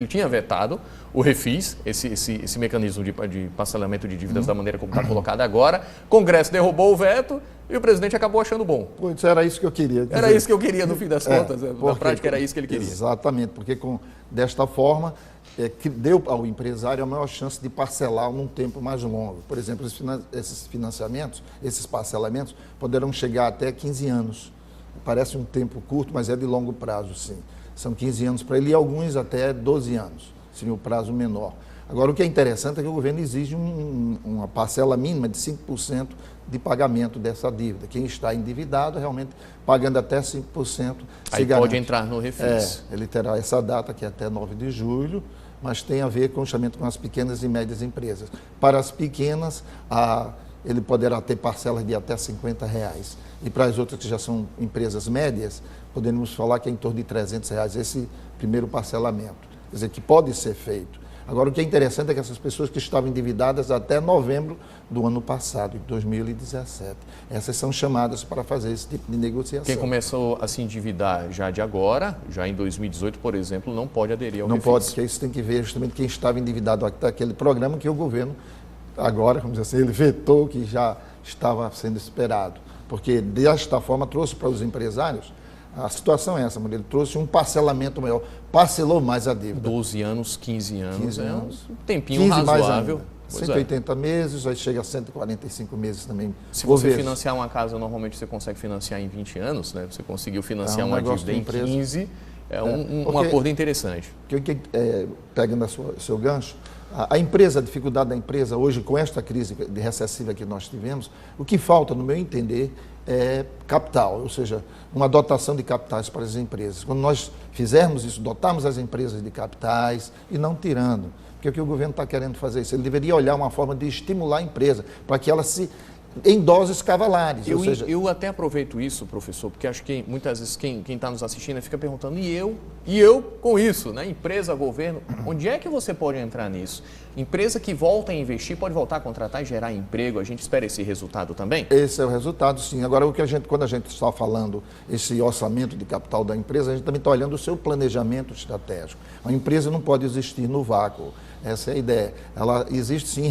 Ele tinha vetado o refis, esse mecanismo de parcelamento de dívidas da maneira como está colocado agora. O Congresso derrubou o veto e o presidente acabou achando bom. Pois era isso que eu queria dizer. Era isso que eu queria, no fim das contas. Na prática, era isso que ele queria. Exatamente, porque desta forma, que deu ao empresário a maior chance de parcelar num tempo mais longo. Por exemplo, esses financiamentos, esses parcelamentos, poderão chegar até 15 anos. Parece um tempo curto, mas é de longo prazo, sim. São 15 anos para ele e alguns até 12 anos, seria o prazo menor. Agora, o que é interessante é que o governo exige uma parcela mínima de 5% de pagamento dessa dívida. Quem está endividado, realmente, pagando até 5%. Aí pode entrar no refis. Ele terá essa data, que é até 9 de julho, mas tem a ver justamente com as pequenas e médias empresas. Para as pequenas, ele poderá ter parcelas de até R$50. E para as outras que já são empresas médias, podemos falar que é em torno de R$300 esse primeiro parcelamento. Quer dizer, que pode ser feito. Agora, o que é interessante é que essas pessoas que estavam endividadas até novembro do ano passado, de 2017, essas são chamadas para fazer esse tipo de negociação. Quem começou a se endividar já de agora, já em 2018, por exemplo, não pode aderir ao refis. Não pode, porque isso tem que ver justamente quem estava endividado aquele programa que o governo, agora, vamos dizer assim, ele vetou, que já estava sendo esperado. Porque, desta forma, trouxe para os empresários, a situação é essa, ele trouxe um parcelamento maior, parcelou mais a dívida. 12 anos, 15 anos, 15 anos. Um tempinho razoável. 180 meses, aí chega a 145 meses também. Se você financiar uma casa, normalmente você consegue financiar em 20 anos, né? Você conseguiu financiar uma dívida em 15, um acordo interessante. Pegando o seu gancho, a dificuldade da empresa hoje, com esta crise recessiva que nós tivemos, o que falta, no meu entender, é capital, ou seja, uma dotação de capitais para as empresas. Quando nós fizermos isso, dotarmos as empresas de capitais e não tirando, porque o que o governo está querendo fazer isso, ele deveria olhar uma forma de estimular a empresa para que ela se em doses cavalares. Eu até aproveito isso, professor, porque acho que muitas vezes quem está nos assistindo fica perguntando, e eu com isso, né? Empresa, governo, onde é que você pode entrar nisso? Empresa que volta a investir pode voltar a contratar e gerar emprego, a gente espera esse resultado também? Esse é o resultado, sim. Agora, quando a gente está falando esse orçamento de capital da empresa, a gente também está olhando o seu planejamento estratégico. A empresa não pode existir no vácuo. Essa é a ideia. Ela existe, sim,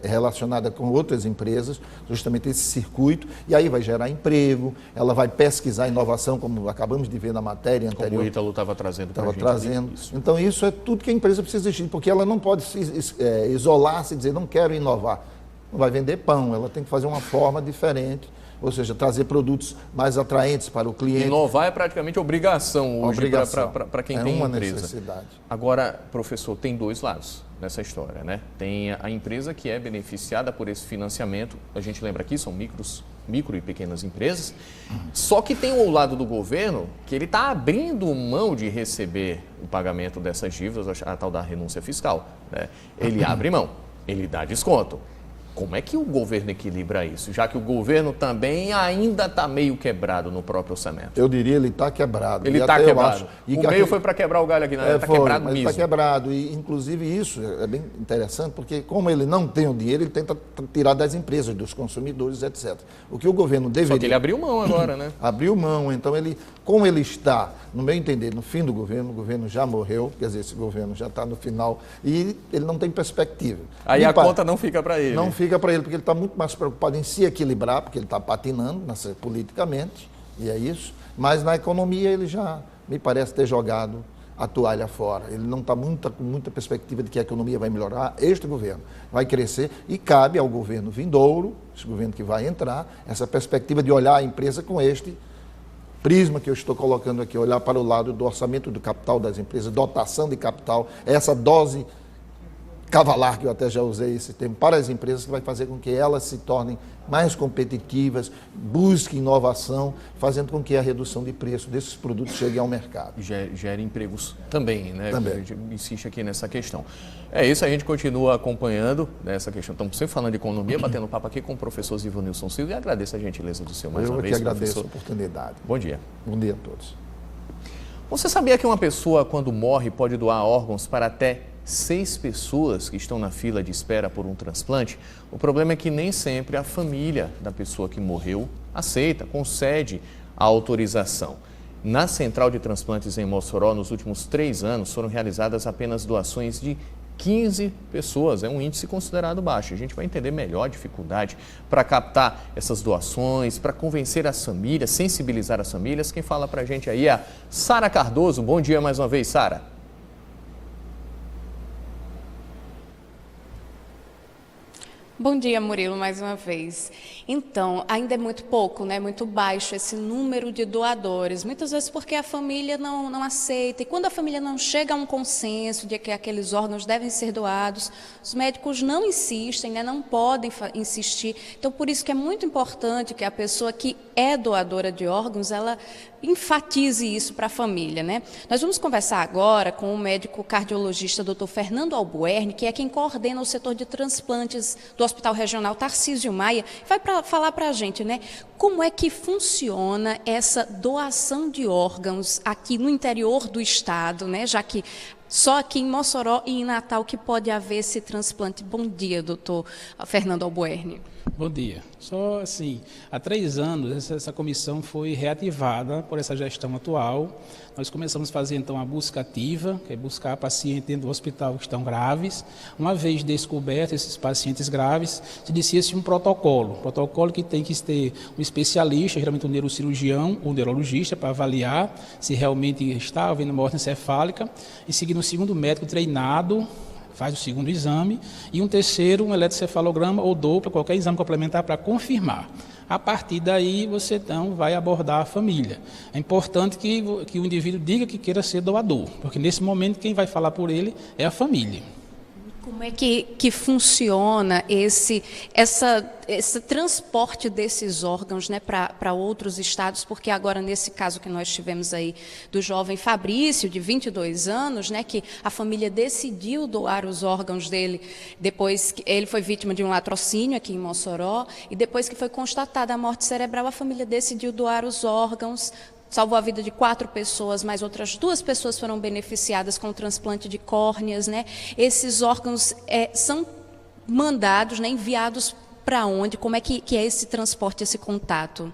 relacionada com outras empresas, justamente esse circuito, e aí vai gerar emprego, ela vai pesquisar inovação, como acabamos de ver na matéria anterior. Como o Ítalo estava trazendo para a gente. Trazendo. Então, isso é tudo que a empresa precisa existir, porque ela não pode se isolar-se e dizer, não quero inovar. Não vai vender pão, ela tem que fazer uma forma diferente, ou seja, trazer produtos mais atraentes para o cliente. Inovar é praticamente obrigação hoje para quem tem uma empresa. Necessidade. Agora, professor, tem dois lados nessa história, né? Tem a empresa que é beneficiada por esse financiamento, a gente lembra aqui, são micro e pequenas empresas, só que tem o lado do governo que ele está abrindo mão de receber o pagamento dessas dívidas, a tal da renúncia fiscal, né? Ele abre mão, ele dá desconto. Como é que o governo equilibra isso, já que o governo também ainda está meio quebrado no próprio orçamento? Eu diria ele está quebrado. Ele está quebrado. O meio foi para quebrar o galho aqui, não, está quebrado mesmo. Está quebrado e, inclusive, isso é bem interessante, porque como ele não tem o dinheiro, ele tenta tirar das empresas, dos consumidores, etc. O que o governo deveria... Só que ele abriu mão agora, né? Abriu mão, então como ele está, no meu entender, no fim do governo, o governo já morreu, quer dizer, esse governo já está no final e ele não tem perspectiva. Aí a conta não fica para ele. Não fica para ele, porque ele está muito mais preocupado em se equilibrar, porque ele está patinando politicamente, e é isso, mas na economia ele já me parece ter jogado a toalha fora. Ele não está com muita perspectiva de que a economia vai melhorar, este governo vai crescer e cabe ao governo vindouro, esse governo que vai entrar, essa perspectiva de olhar a empresa com este prisma que eu estou colocando aqui, olhar para o lado do orçamento do capital das empresas, dotação de capital, essa dose cavalar, que eu até já usei esse termo, para as empresas, que vai fazer com que elas se tornem mais competitivas, busquem inovação, fazendo com que a redução de preço desses produtos chegue ao mercado. Gere empregos também, né? Também. A gente insiste aqui nessa questão. É isso, a gente continua acompanhando essa questão. Estamos sempre falando de economia, batendo papo aqui com o professor Zivanilson Silva e agradeço a gentileza do senhor mais uma vez. Eu que agradeço a oportunidade. Bom dia. Bom dia a todos. Você sabia que uma pessoa, quando morre, pode doar órgãos para até 6 pessoas que estão na fila de espera por um transplante? O problema é que nem sempre a família da pessoa que morreu aceita, concede a autorização. Na Central de Transplantes em Mossoró, nos últimos 3 anos, foram realizadas apenas doações de 15 pessoas, é um índice considerado baixo. A gente vai entender melhor a dificuldade para captar essas doações, para convencer as famílias, sensibilizar as famílias. Quem fala para a gente aí é a Sara Cardoso. Bom dia mais uma vez, Sara. Bom dia, Murilo, mais uma vez. Então, ainda é muito pouco, né? Muito baixo esse número de doadores. Muitas vezes porque a família não aceita. E quando a família não chega a um consenso de que aqueles órgãos devem ser doados, os médicos não insistem, né? Não podem insistir. Então, por isso que é muito importante que a pessoa que é doadora de órgãos, ela enfatize isso para a família, né? Nós vamos conversar agora com o médico cardiologista Dr. Fernando Albuerne, que é quem coordena o setor de transplantes do Hospital Regional Tarcísio Maia, vai falar para a gente, né, como é que funciona essa doação de órgãos aqui no interior do estado, né, já que só aqui em Mossoró e em Natal que pode haver esse transplante. Bom dia, doutor Fernando Albuerne. Bom dia. Só assim, há 3 anos essa comissão foi reativada por essa gestão atual. Nós começamos a fazer então a busca ativa, que é buscar pacientes dentro do hospital que estão graves. Uma vez descobertos esses pacientes graves, se inicia-se um protocolo que tem que ter um especialista, geralmente um neurocirurgião ou um neurologista, para avaliar se realmente está havendo morte encefálica. Em seguida, um segundo médico treinado faz o segundo exame, e um terceiro, um eletrocefalograma ou Doppler, qualquer exame complementar para confirmar. A partir daí, você então vai abordar a família. É importante que o indivíduo diga que queira ser doador, porque nesse momento quem vai falar por ele é a família. Como é que funciona esse transporte desses órgãos, né, para outros estados? Porque agora, nesse caso que nós tivemos aí do jovem Fabrício, de 22 anos, né, que a família decidiu doar os órgãos dele depois que ele foi vítima de um latrocínio aqui em Mossoró, e depois que foi constatada a morte cerebral, a família decidiu doar os órgãos. Salvou a vida de 4 pessoas, mas outras 2 pessoas foram beneficiadas com o transplante de córneas, né? Esses órgãos são mandados, né, enviados para onde? Como é que é esse transporte, esse contato?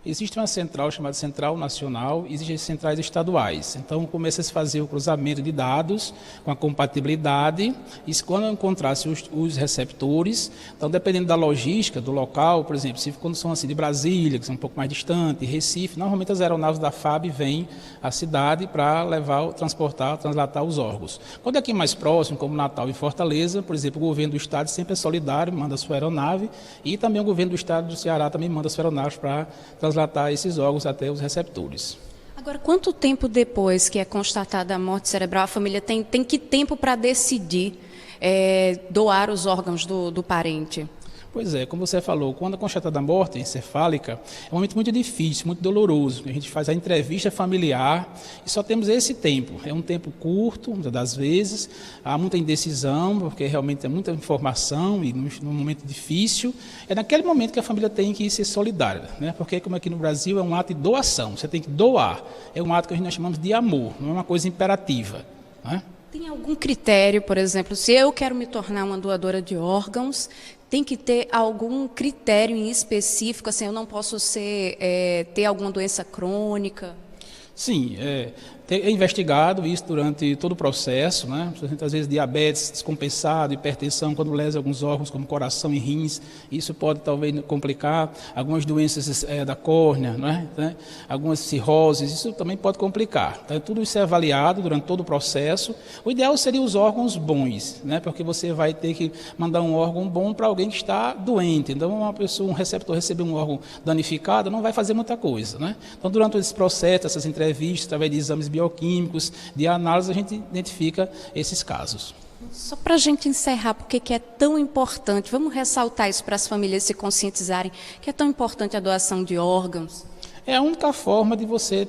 Existe uma central chamada Central Nacional, existem centrais estaduais. Então, começa a se fazer o cruzamento de dados com a compatibilidade, e quando encontrasse os receptores, então, dependendo da logística do local, por exemplo, quando são assim de Brasília, que são um pouco mais distante, Recife, normalmente as aeronaves da FAB vêm à cidade para translatar os órgãos. Quando é aqui mais próximo, como Natal e Fortaleza, por exemplo, o governo do estado sempre é solidário, manda a sua aeronave, e também o governo do estado do Ceará também manda a sua aeronave para translatar esses órgãos até os receptores. Agora, quanto tempo depois que é constatada a morte cerebral, a família tem que tempo para decidir doar os órgãos do parente? Pois é, como você falou, quando é constatada a morte encefálica, é um momento muito difícil, muito doloroso. A gente faz a entrevista familiar e só temos esse tempo. É um tempo curto, muitas das vezes, há muita indecisão, porque realmente é muita informação e num momento difícil. É naquele momento que a família tem que ser solidária, né? Porque como aqui no Brasil é um ato de doação, você tem que doar. É um ato que nós chamamos de amor, não é uma coisa imperativa, né? Tem algum critério, por exemplo, se eu quero me tornar uma doadora de órgãos, tem que ter algum critério em específico, assim, eu não posso ter alguma doença crônica? Sim, é investigado isso durante todo o processo, né? Às vezes diabetes descompensado, hipertensão, quando lesa alguns órgãos como coração e rins, isso pode talvez complicar, algumas doenças da córnea, né? Algumas cirroses, isso também pode complicar. Então, tudo isso é avaliado durante todo o processo. O ideal seria os órgãos bons, né? Porque você vai ter que mandar um órgão bom para alguém que está doente. Então, um receptor receber um órgão danificado não vai fazer muita coisa, né? Então, durante esse processo, essas entrevistas, através de exames bioquímicos, de análise, a gente identifica esses casos. Só para a gente encerrar, por que é tão importante, vamos ressaltar isso para as famílias se conscientizarem, que é tão importante a doação de órgãos? É a única forma de você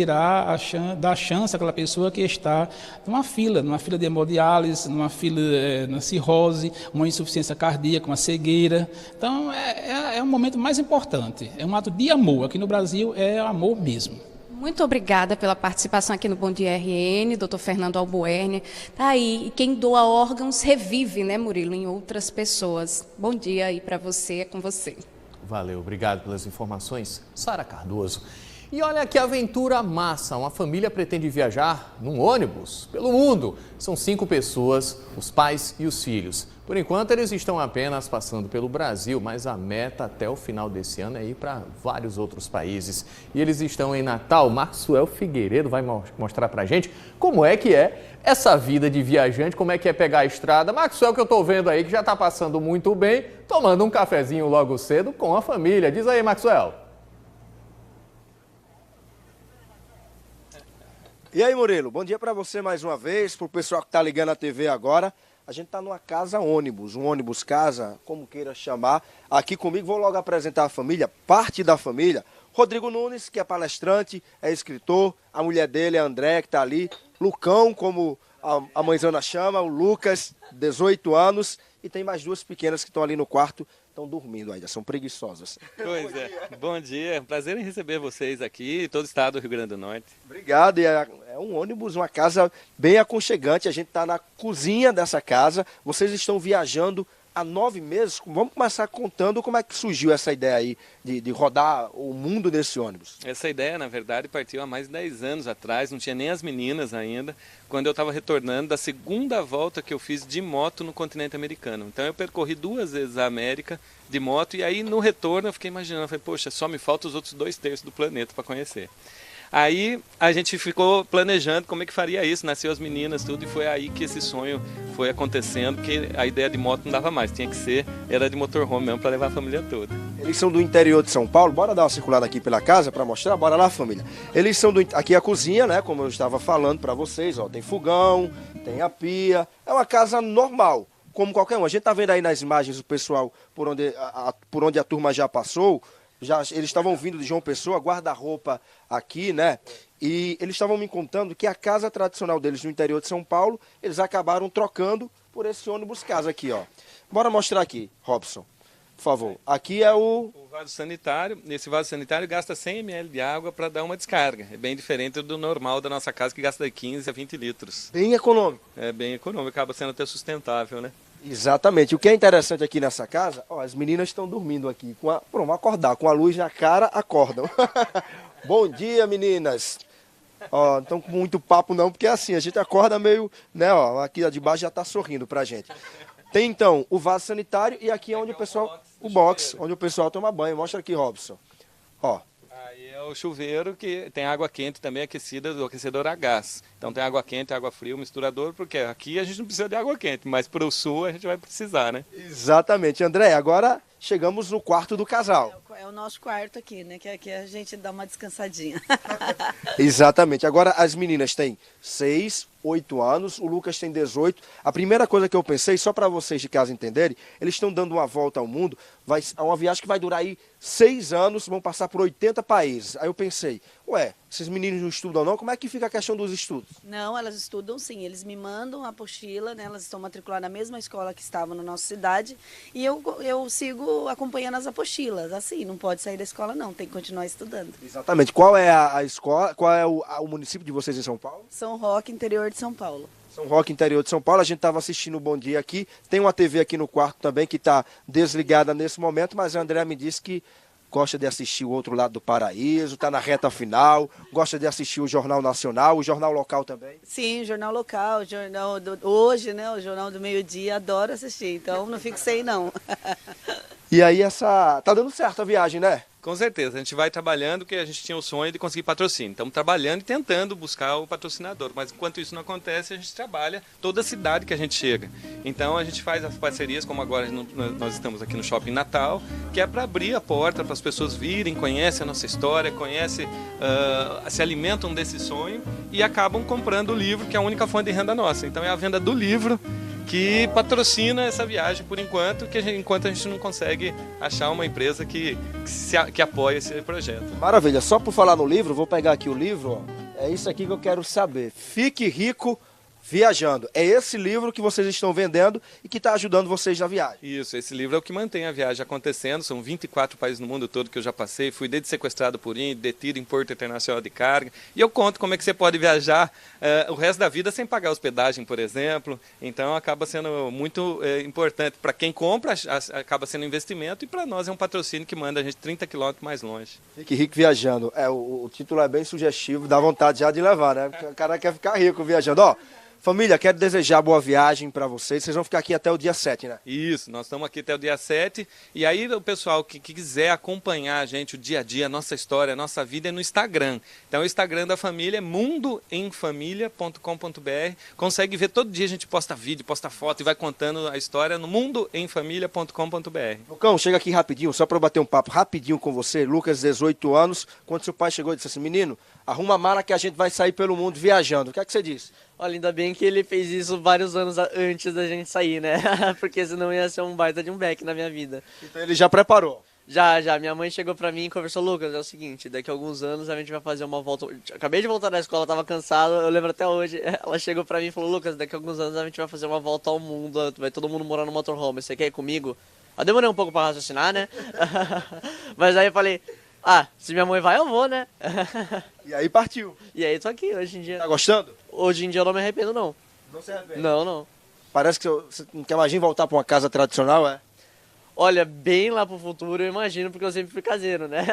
dar chance àquela pessoa que está numa fila de hemodiálise, numa fila na cirrose, uma insuficiência cardíaca, uma cegueira. Então, é o momento mais importante. É um ato de amor. Aqui no Brasil é amor mesmo. Muito obrigada pela participação aqui no Bom Dia RN, doutor Fernando Albuerne. Tá aí, e quem doa órgãos revive, né, Murilo, em outras pessoas. Bom dia aí para você, é com você. Valeu, obrigado pelas informações, Sara Cardoso. E olha que aventura massa, uma família pretende viajar num ônibus pelo mundo. São 5 pessoas, os pais e os filhos. Por enquanto eles estão apenas passando pelo Brasil, mas a meta até o final desse ano é ir para vários outros países. E eles estão em Natal. Maxwell Figueiredo vai mostrar pra gente como é que é essa vida de viajante, como é que é pegar a estrada. Maxwell, que eu tô vendo aí que já tá passando muito bem, tomando um cafezinho logo cedo com a família. Diz aí, Maxwell. E aí, Murilo, bom dia para você mais uma vez, para o pessoal que está ligando a TV agora. A gente está numa casa ônibus, um ônibus casa, como queira chamar. Aqui comigo, vou logo apresentar a família, parte da família. Rodrigo Nunes, que é palestrante, é escritor. A mulher dele é a André, que está ali. Lucão, como a mãezona chama, o Lucas, 18 anos. E tem mais 2 pequenas que estão ali no quarto, estão dormindo ainda, são preguiçosas. Pois é, bom dia, prazer em receber vocês aqui, todo o estado do Rio Grande do Norte. Obrigado, e é um ônibus, uma casa bem aconchegante, a gente está na cozinha dessa casa, vocês estão viajando há 9 meses, vamos começar contando como é que surgiu essa ideia aí de rodar o mundo nesse ônibus. Essa ideia, na verdade, partiu há mais de 10 anos atrás, não tinha nem as meninas ainda, quando eu estava retornando da segunda volta que eu fiz de moto no continente americano. Então eu percorri 2 vezes a América de moto e aí no retorno eu fiquei imaginando, falei, poxa, só me faltam os outros 2/3 do planeta para conhecer. Aí a gente ficou planejando como é que faria isso, nasceu as meninas, tudo, e foi aí que esse sonho foi acontecendo, que a ideia de moto não dava mais, tinha que ser, era de motorhome mesmo para levar a família toda. Eles são do interior de São Paulo, bora dar uma circulada aqui pela casa para mostrar, bora lá, família. Eles são aqui a cozinha, né, como eu estava falando para vocês, ó, tem fogão, tem a pia, é uma casa normal, como qualquer um. A gente tá vendo aí nas imagens o pessoal por onde a turma já passou. Eles estavam vindo de João Pessoa, guarda-roupa aqui, né? E eles estavam me contando que a casa tradicional deles no interior de São Paulo, eles acabaram trocando por esse ônibus casa aqui, ó. Bora mostrar aqui, Robson, por favor. Aqui é o vaso sanitário. Esse vaso sanitário gasta 100 ml de água para dar uma descarga. É bem diferente do normal da nossa casa, que gasta de 15 a 20 litros. Bem econômico. É bem econômico, acaba sendo até sustentável, né? Exatamente. O que é interessante aqui nessa casa, ó, as meninas estão dormindo aqui. Pronto, acordar, com a luz na cara, acordam. Bom dia, meninas. Ó, não estão com muito papo não, porque é assim, a gente acorda meio, né, ó, aqui de baixo já está sorrindo pra gente. Tem então o vaso sanitário e aqui é onde o pessoal, o box, onde o pessoal toma banho. Mostra aqui, Robson. Ó. Aí é o chuveiro que tem água quente também aquecida do aquecedor a gás. Então tem água quente, água fria, o misturador, porque aqui a gente não precisa de água quente, mas para o sul a gente vai precisar, né? Exatamente. André, agora chegamos no quarto do casal. É o nosso quarto aqui, né? Que aqui a gente dá uma descansadinha. Exatamente. Agora as meninas têm 6, 8 anos, o Lucas tem 18. A primeira coisa que eu pensei, só para vocês de casa entenderem, eles estão dando uma volta ao mundo, é uma viagem que vai durar aí 6 anos, vão passar por 80 países. Aí eu pensei, ué, esses meninos não estudam não? Como é que fica a questão dos estudos? Não, elas estudam sim, eles me mandam a apostila, né? Elas estão matriculadas na mesma escola que estavam na nossa cidade e eu sigo acompanhando as apostilas, assim, não pode sair da escola não, tem que continuar estudando. Exatamente. Qual é a escola, qual é o município de vocês em São Paulo? São Roque, interior de São Paulo. São Roque, interior de São Paulo. A gente estava assistindo o Bom Dia aqui. Tem uma TV aqui no quarto também que está desligada nesse momento, mas a André me disse que gosta de assistir o Outro Lado do Paraíso, está na reta final, gosta de assistir o Jornal Nacional, o Jornal Local também. Sim, Jornal Local, Jornal hoje, né? O Jornal do Meio-Dia, adoro assistir, então não fico sem não. E aí tá dando certo a viagem, né? Com certeza, a gente vai trabalhando, porque a gente tinha o sonho de conseguir patrocínio. Estamos trabalhando e tentando buscar o patrocinador, mas enquanto isso não acontece, a gente trabalha toda a cidade que a gente chega. Então a gente faz as parcerias, como agora nós estamos aqui no Shopping Natal, que é para abrir a porta para as pessoas virem, conhecem a nossa história, se alimentam desse sonho e acabam comprando o livro, que é a única fonte de renda nossa. Então é a venda do livro que patrocina essa viagem por enquanto, enquanto a gente não consegue achar uma empresa que apoie esse projeto. Maravilha, só por falar no livro, vou pegar aqui o livro, ó. É isso aqui que eu quero saber. Fique rico, Viajando. É esse livro que vocês estão vendendo e que está ajudando vocês na viagem. Isso, esse livro é o que mantém a viagem acontecendo. São 24 países no mundo todo que eu já passei. Fui desde sequestrado por índio, detido em Porto Internacional de Carga. E eu conto como é que você pode viajar o resto da vida sem pagar hospedagem, por exemplo. Então acaba sendo muito importante. Para quem compra, acaba sendo um investimento. E para nós é um patrocínio que manda a gente 30 quilômetros mais longe. Fique rico viajando. O título é bem sugestivo, dá vontade já de levar, né? Porque o cara quer ficar rico viajando. Ó, família, quero desejar boa viagem para vocês. Vocês vão ficar aqui até o dia 7, né? Isso, nós estamos aqui até o dia 7. E aí o pessoal que quiser acompanhar a gente, o dia a dia, a nossa história, a nossa vida é no Instagram. Então o Instagram da família é mundoemfamilia.com.br. Consegue ver todo dia, a gente posta vídeo, posta foto e vai contando a história no mundoemfamilia.com.br. Lucão, chega aqui rapidinho, só para eu bater um papo rapidinho com você. Lucas, 18 anos. Quando seu pai chegou e disse assim, menino, arruma a mala que a gente vai sair pelo mundo viajando. O que é que você disse? Olha, ainda bem que ele fez isso vários anos antes da gente sair, né? Porque senão ia ser um baita de um back na minha vida. Então ele já preparou? Já. Minha mãe chegou pra mim e conversou, Lucas, é o seguinte, daqui a alguns anos a gente vai fazer uma volta... Acabei de voltar da escola, tava cansado, eu lembro até hoje. Ela chegou pra mim e falou, Lucas, daqui a alguns anos a gente vai fazer uma volta ao mundo, vai todo mundo morar no motorhome, você quer ir comigo? Eu demorei um pouco pra raciocinar, né? Mas aí eu falei... se minha mãe vai, eu vou, né? E aí partiu. E aí tô aqui, hoje em dia. Tá gostando? Hoje em dia eu não me arrependo, não. Não se arrepende? Não. Parece que você não quer mais voltar pra uma casa tradicional, é? Olha, bem lá pro futuro eu imagino, porque eu sempre fui caseiro, né?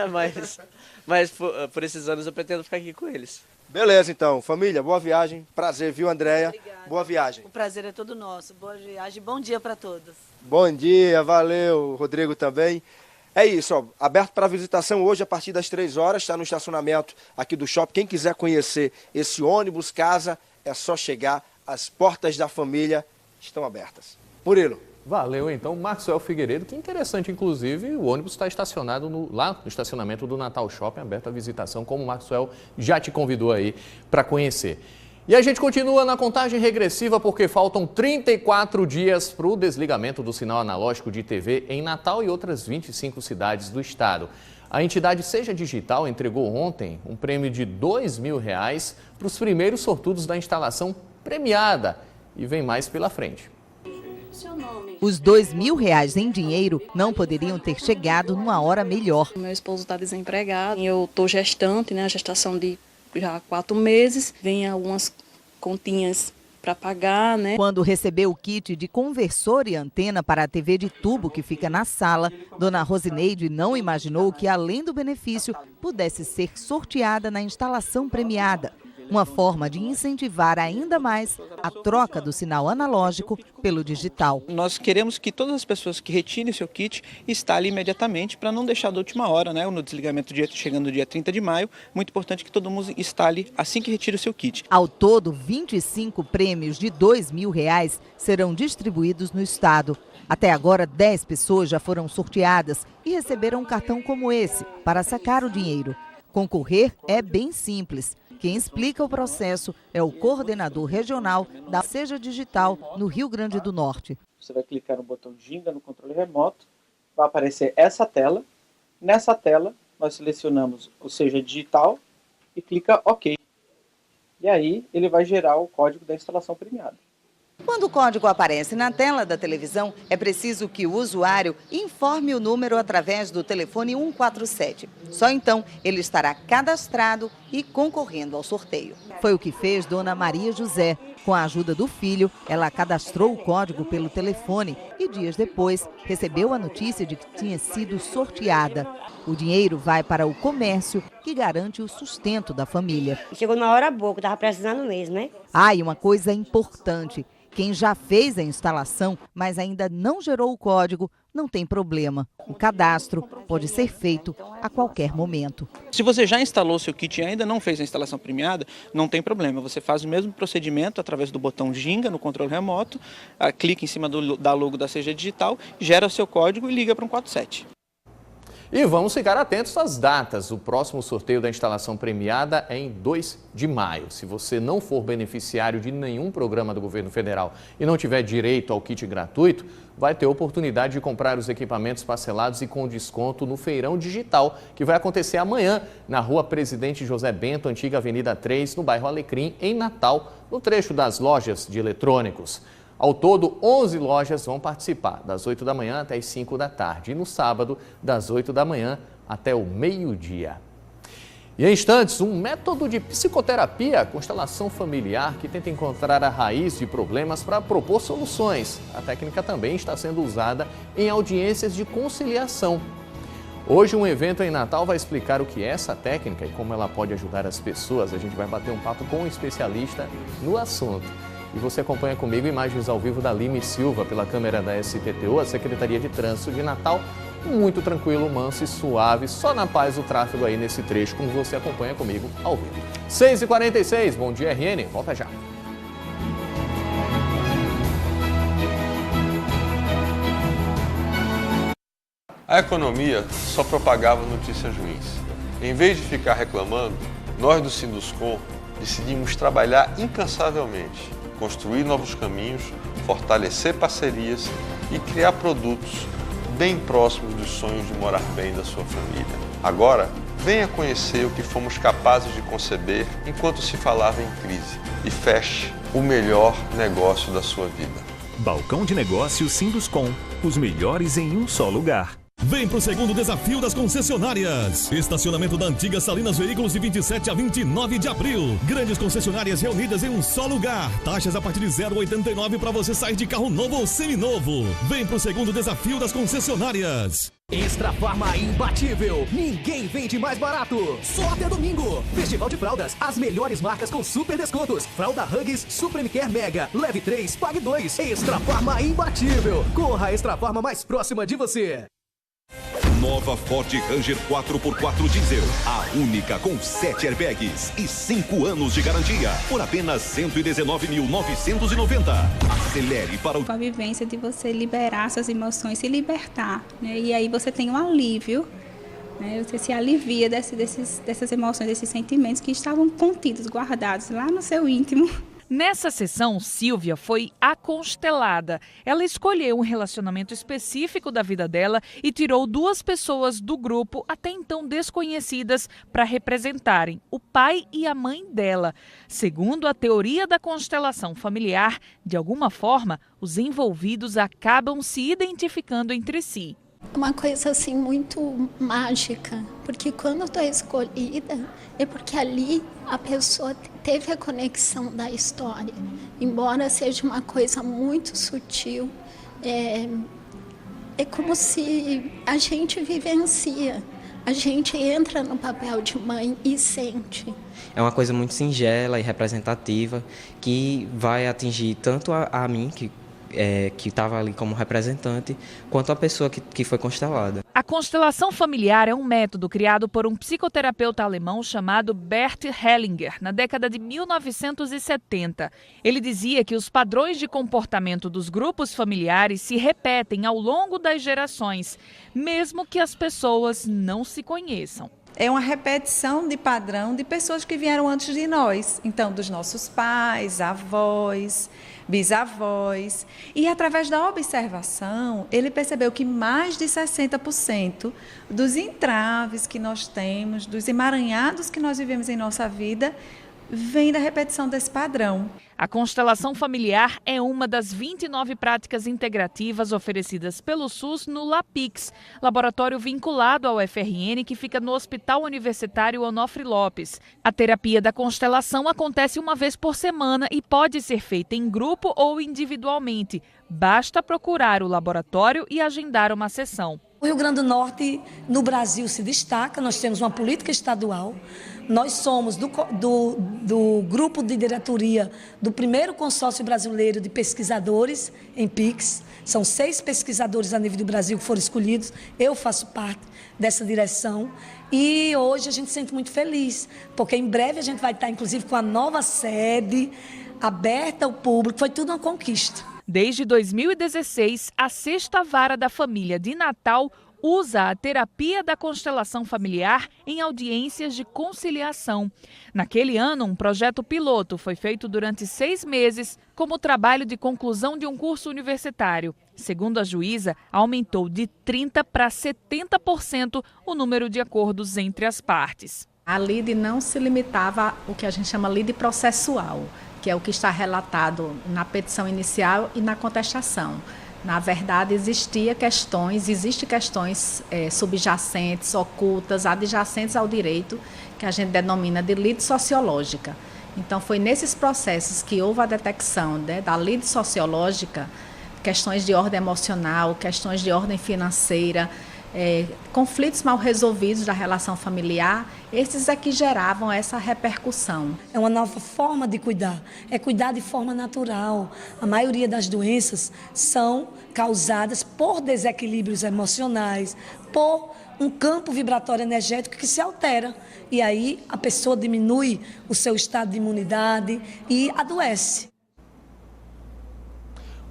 Mas por esses anos eu pretendo ficar aqui com eles. Beleza, então. Família, boa viagem. Prazer, viu, Andréia? Obrigada. Boa viagem. O prazer é todo nosso. Boa viagem. Bom dia para todos. Bom dia, valeu. Rodrigo também. É isso, ó, aberto para visitação hoje a partir das 3 horas, está no estacionamento aqui do shopping. Quem quiser conhecer esse ônibus casa, é só chegar, as portas da família estão abertas. Murilo. Valeu, então, Maxwell Figueiredo, que interessante, inclusive, o ônibus está estacionado lá no estacionamento do Natal Shopping, aberto à visitação, como o Maxwell já te convidou aí para conhecer. E a gente continua na contagem regressiva porque faltam 34 dias para o desligamento do sinal analógico de TV em Natal e outras 25 cidades do estado. A entidade Seja Digital entregou ontem um prêmio de R$2.000 para os primeiros sortudos da instalação premiada e vem mais pela frente. Os R$2.000 em dinheiro não poderiam ter chegado numa hora melhor. Meu esposo está desempregado, eu estou gestante, né, gestação de já 4 meses, vem algumas continhas para pagar, né? Quando recebeu o kit de conversor e antena para a TV de tubo que fica na sala, dona Rosineide não imaginou que, além do benefício, pudesse ser sorteada na instalação premiada. Uma forma de incentivar ainda mais a troca do sinal analógico pelo digital. Nós queremos que todas as pessoas que retirem seu kit instalem imediatamente para não deixar da última hora, né? No desligamento chegando no dia 30 de maio, muito importante que todo mundo instale assim que retire o seu kit. Ao todo, 25 prêmios de R$2.000 serão distribuídos no estado. Até agora, 10 pessoas já foram sorteadas e receberam um cartão como esse para sacar o dinheiro. Concorrer é bem simples. Quem explica o processo é o coordenador regional da Seja Digital no Rio Grande do Norte. Você vai clicar no botão Ginga no controle remoto, vai aparecer essa tela. Nessa tela, nós selecionamos o Seja Digital e clica OK. E aí, ele vai gerar o código da instalação premiada. Quando o código aparece na tela da televisão, é preciso que o usuário informe o número através do telefone 147. Só então ele estará cadastrado e concorrendo ao sorteio. Foi o que fez dona Maria José. Com a ajuda do filho, ela cadastrou o código pelo telefone e dias depois recebeu a notícia de que tinha sido sorteada. O dinheiro vai para o comércio, que garante o sustento da família. Chegou na hora boa, que estava precisando mesmo, né? E uma coisa importante. Quem já fez a instalação, mas ainda não gerou o código, não tem problema. O cadastro pode ser feito a qualquer momento. Se você já instalou seu kit e ainda não fez a instalação premiada, não tem problema. Você faz o mesmo procedimento através do botão Ginga no controle remoto, clica em cima da logo da Seja Digital, gera o seu código e liga para 147. E vamos ficar atentos às datas. O próximo sorteio da instalação premiada é em 2 de maio. Se você não for beneficiário de nenhum programa do governo federal e não tiver direito ao kit gratuito, vai ter oportunidade de comprar os equipamentos parcelados e com desconto no Feirão Digital, que vai acontecer amanhã na Rua Presidente José Bento, antiga Avenida 3, no bairro Alecrim, em Natal, no trecho das lojas de eletrônicos. Ao todo, 11 lojas vão participar, das 8 da manhã até as 5 da tarde e no sábado, das 8 da manhã até o meio-dia. E em instantes, um método de psicoterapia, a constelação familiar, que tenta encontrar a raiz de problemas para propor soluções. A técnica também está sendo usada em audiências de conciliação. Hoje, um evento em Natal vai explicar o que é essa técnica e como ela pode ajudar as pessoas. A gente vai bater um papo com um especialista no assunto. E você acompanha comigo imagens ao vivo da Lime Silva pela câmera da STTU, a Secretaria de Trânsito de Natal. Muito tranquilo, manso e suave, só na paz o tráfego aí nesse trecho, como você acompanha comigo ao vivo. 6h46, bom dia RN, volta já. A economia só propagava notícias ruins. Em vez de ficar reclamando, nós do Sinduscom decidimos trabalhar incansavelmente, construir novos caminhos, fortalecer parcerias e criar produtos bem próximos dos sonhos de morar bem da sua família. Agora, venha conhecer o que fomos capazes de conceber enquanto se falava em crise e feche o melhor negócio da sua vida. Balcão de Negócios Sinduscom, os melhores em um só lugar. Vem pro segundo desafio das concessionárias. Estacionamento da antiga Salinas Veículos de 27 a 29 de abril. Grandes concessionárias reunidas em um só lugar. Taxas a partir de 0,89 para você sair de carro novo ou seminovo. Vem pro segundo desafio das concessionárias. Extra Farma imbatível. Ninguém vende mais barato. Só até domingo. Festival de fraldas. As melhores marcas com super descontos. Fralda Huggies Supreme Care Mega. Leve 3, pague 2. Extra Farma imbatível. Corra a Extra Farma mais próxima de você. Nova Ford Ranger 4x4 Diesel. A única com 7 airbags e 5 anos de garantia. Por apenas R$ 119.990. Acelere para a vivência de você liberar suas emoções, se libertar, né? E aí você tem um alívio, né? Você se alivia dessas emoções, desses sentimentos que estavam contidos, guardados lá no seu íntimo. Nessa sessão, Silvia foi aconstelada. Ela escolheu um relacionamento específico da vida dela e tirou 2 pessoas do grupo, até então desconhecidas, para representarem o pai e a mãe dela. Segundo a teoria da constelação familiar, de alguma forma, os envolvidos acabam se identificando entre si. Uma coisa assim muito mágica, porque quando eu estou escolhida é porque ali a pessoa teve a conexão da história, embora seja uma coisa muito sutil, é como se a gente vivencia, a gente entra no papel de mãe e sente. É uma coisa muito singela e representativa que vai atingir tanto a mim, que estava ali como representante, quanto a pessoa que foi constelada. A constelação familiar é um método criado por um psicoterapeuta alemão chamado Bert Hellinger, na década de 1970. Ele dizia que os padrões de comportamento dos grupos familiares se repetem ao longo das gerações, mesmo que as pessoas não se conheçam. É uma repetição de padrão de pessoas que vieram antes de nós, então dos nossos pais, avós, bisavós. E através da observação, ele percebeu que mais de 60% dos entraves que nós temos, dos emaranhados que nós vivemos em nossa vida, vem da repetição desse padrão. A constelação familiar é uma das 29 práticas integrativas oferecidas pelo SUS no LAPIX, laboratório vinculado ao FRN que fica no Hospital Universitário Onofre Lopes. A terapia da constelação acontece uma vez por semana e pode ser feita em grupo ou individualmente. Basta procurar o laboratório e agendar uma sessão. O Rio Grande do Norte, no Brasil, se destaca, nós temos uma política estadual, nós somos do grupo de diretoria do primeiro consórcio brasileiro de pesquisadores em PIX, são 6 pesquisadores a nível do Brasil que foram escolhidos, eu faço parte dessa direção e hoje a gente se sente muito feliz, porque em breve a gente vai estar inclusive com a nova sede aberta ao público, foi tudo uma conquista. Desde 2016, a 6ª Vara da Família de Natal usa a terapia da constelação familiar em audiências de conciliação. Naquele ano, um projeto piloto foi feito durante 6 meses como trabalho de conclusão de um curso universitário. Segundo a juíza, aumentou de 30% para 70% o número de acordos entre as partes. A lide não se limitava ao que a gente chama lide processual, que é o que está relatado na petição inicial e na contestação. Na verdade, existem questões subjacentes, ocultas, adjacentes ao direito, que a gente denomina de lide sociológica. Então, foi nesses processos que houve a detecção, né, da lide sociológica, questões de ordem emocional, questões de ordem financeira, conflitos mal resolvidos da relação familiar, esses é que geravam essa repercussão. É uma nova forma de cuidar, é cuidar de forma natural. A maioria das doenças são causadas por desequilíbrios emocionais, por um campo vibratório energético que se altera. E aí a pessoa diminui o seu estado de imunidade e adoece.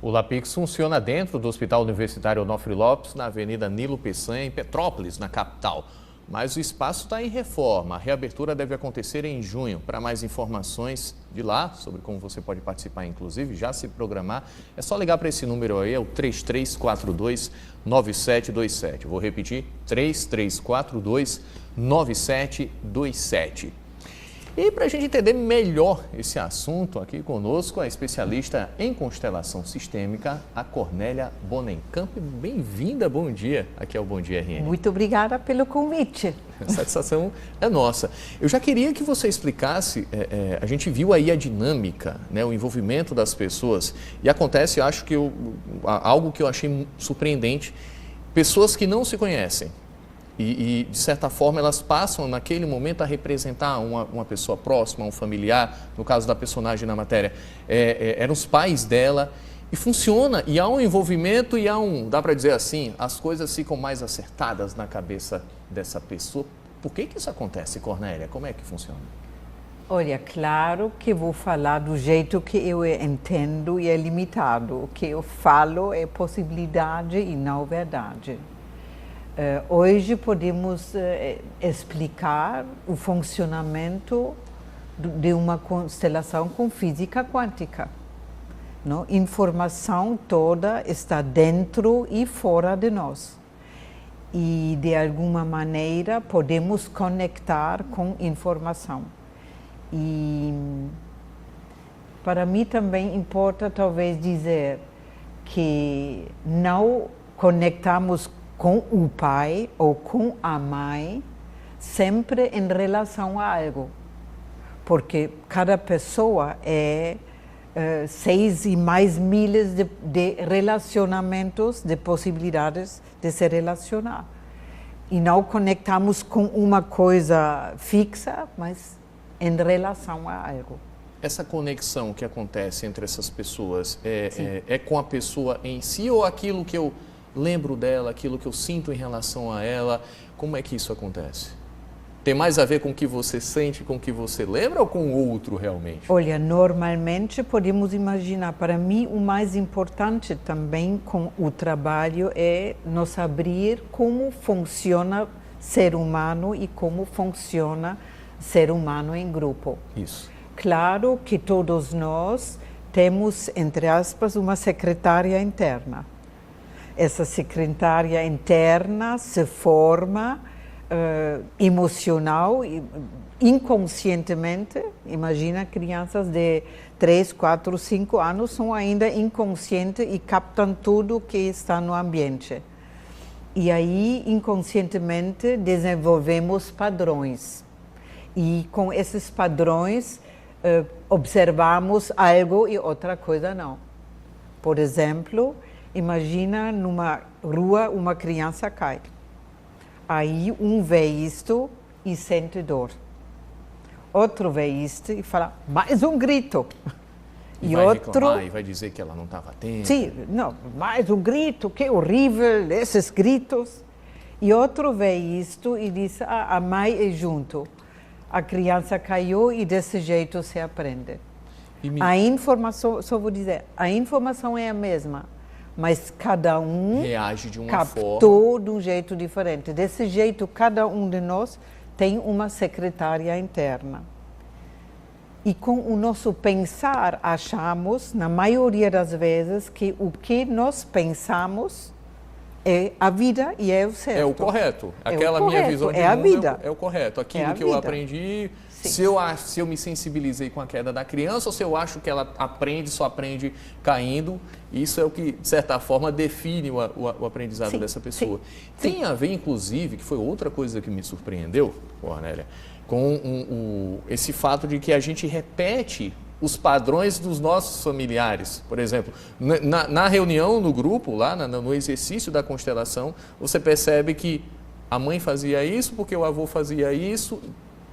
O LAPIX funciona dentro do Hospital Universitário Onofre Lopes, na Avenida Nilo Peçanha, em Petrópolis, na capital. Mas o espaço está em reforma. A reabertura deve acontecer em junho. Para mais informações de lá, sobre como você pode participar, inclusive, já se programar, é só ligar para esse número aí, é o 3342-9727. Vou repetir, 3342-9727. E para a gente entender melhor esse assunto, aqui conosco a especialista em constelação sistêmica, a Cornélia Bonenkamp. Bem-vinda, bom dia. Aqui é o Bom Dia RN. Muito obrigada pelo convite. A satisfação é nossa. Eu já queria que você explicasse, a gente viu aí a dinâmica, né, o envolvimento das pessoas, e acontece, acho que algo que eu achei surpreendente, pessoas que não se conhecem. E, de certa forma, elas passam, naquele momento, a representar uma pessoa próxima, um familiar, no caso da personagem na matéria, eram os pais dela, e funciona, e há um envolvimento, e dá para dizer assim, as coisas ficam mais acertadas na cabeça dessa pessoa. Por que isso acontece, Cornélia? Como é que funciona? Olha, claro que vou falar do jeito que eu entendo e é limitado. O que eu falo é possibilidade e não verdade. Hoje podemos explicar o funcionamento de uma constelação com física quântica. Não? Informação toda está dentro e fora de nós. E, de alguma maneira, podemos conectar com informação. E, para mim, também importa, talvez, dizer que não conectamos com o pai ou com a mãe, sempre em relação a algo. Porque cada pessoa é 6 e mais milhas de relacionamentos, de possibilidades de se relacionar. E não conectamos com uma coisa fixa, mas em relação a algo. Essa conexão que acontece entre essas pessoas é com a pessoa em si ou aquilo que eu lembro dela, aquilo que eu sinto em relação a ela? Como é que isso acontece? Tem mais a ver com o que você sente, com o que você lembra ou com o outro realmente? Olha, normalmente podemos imaginar, para mim o mais importante também com o trabalho é nos abrir como funciona ser humano e como funciona ser humano em grupo. Isso. Claro que todos nós temos, entre aspas, uma secretária interna. Essa secretária interna se forma emocional, inconscientemente. Imagina, crianças de 3, 4, 5 anos são ainda inconscientes e captam tudo que está no ambiente. E aí, inconscientemente, desenvolvemos padrões. E com esses padrões, observamos algo e outra coisa não. Por exemplo, imagina numa rua uma criança cai. Aí um vê isto e sente dor. Outro vê isto e fala, mais um grito. E vai reclamar e vai dizer que ela não estava atenta. Sim, não, mais um grito, que horrível, esses gritos. E outro vê isto e diz, a mãe é junto. A criança caiu e desse jeito se aprende. A informação, só vou dizer, a informação é a mesma, mas cada um reage de uma captou de um jeito diferente. Desse jeito, cada um de nós tem uma secretária interna. E com o nosso pensar, achamos, na maioria das vezes, que o que nós pensamos é a vida e é o certo. É o correto. É Aquela o correto, minha visão de é a mundo vida. é o correto. Aquilo É a que eu vida. aprendi, Sim. se eu me sensibilizei com a queda da criança ou se eu acho que ela só aprende caindo, isso é o que, de certa forma, define o aprendizado Sim, dessa pessoa. sim. Tem a ver, inclusive, que foi outra coisa que me surpreendeu, Cornélia, com esse fato de que a gente repete os padrões dos nossos familiares. Por exemplo, na reunião, no grupo, lá no exercício da constelação, você percebe que a mãe fazia isso porque o avô fazia isso.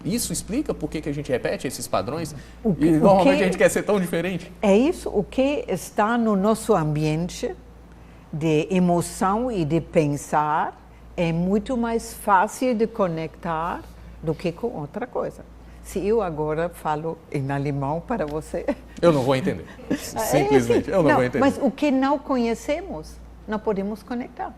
Isso explica por que a gente repete esses padrões? E normalmente a gente quer ser tão diferente. É isso, o que está no nosso ambiente de emoção e de pensar é muito mais fácil de conectar do que com outra coisa. Se eu agora falo em alemão para você... Eu não vou entender. Simplesmente, eu não vou entender. Mas o que não conhecemos, não podemos conectar.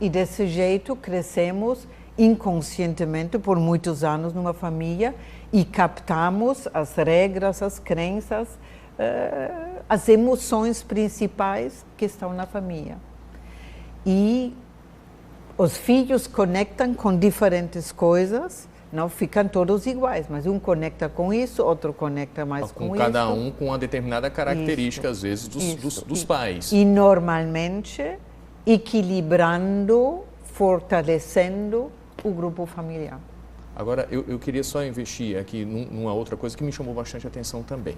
E desse jeito crescemos inconscientemente por muitos anos numa família e captamos as regras, as crenças, as emoções principais que estão na família. E os filhos conectam com diferentes coisas, não ficam todos iguais, mas um conecta com isso, outro conecta mais com isso. Cada um com uma determinada característica, às vezes, dos pais. E normalmente equilibrando, fortalecendo o grupo familiar. Agora, eu queria só investir aqui numa outra coisa que me chamou bastante atenção também.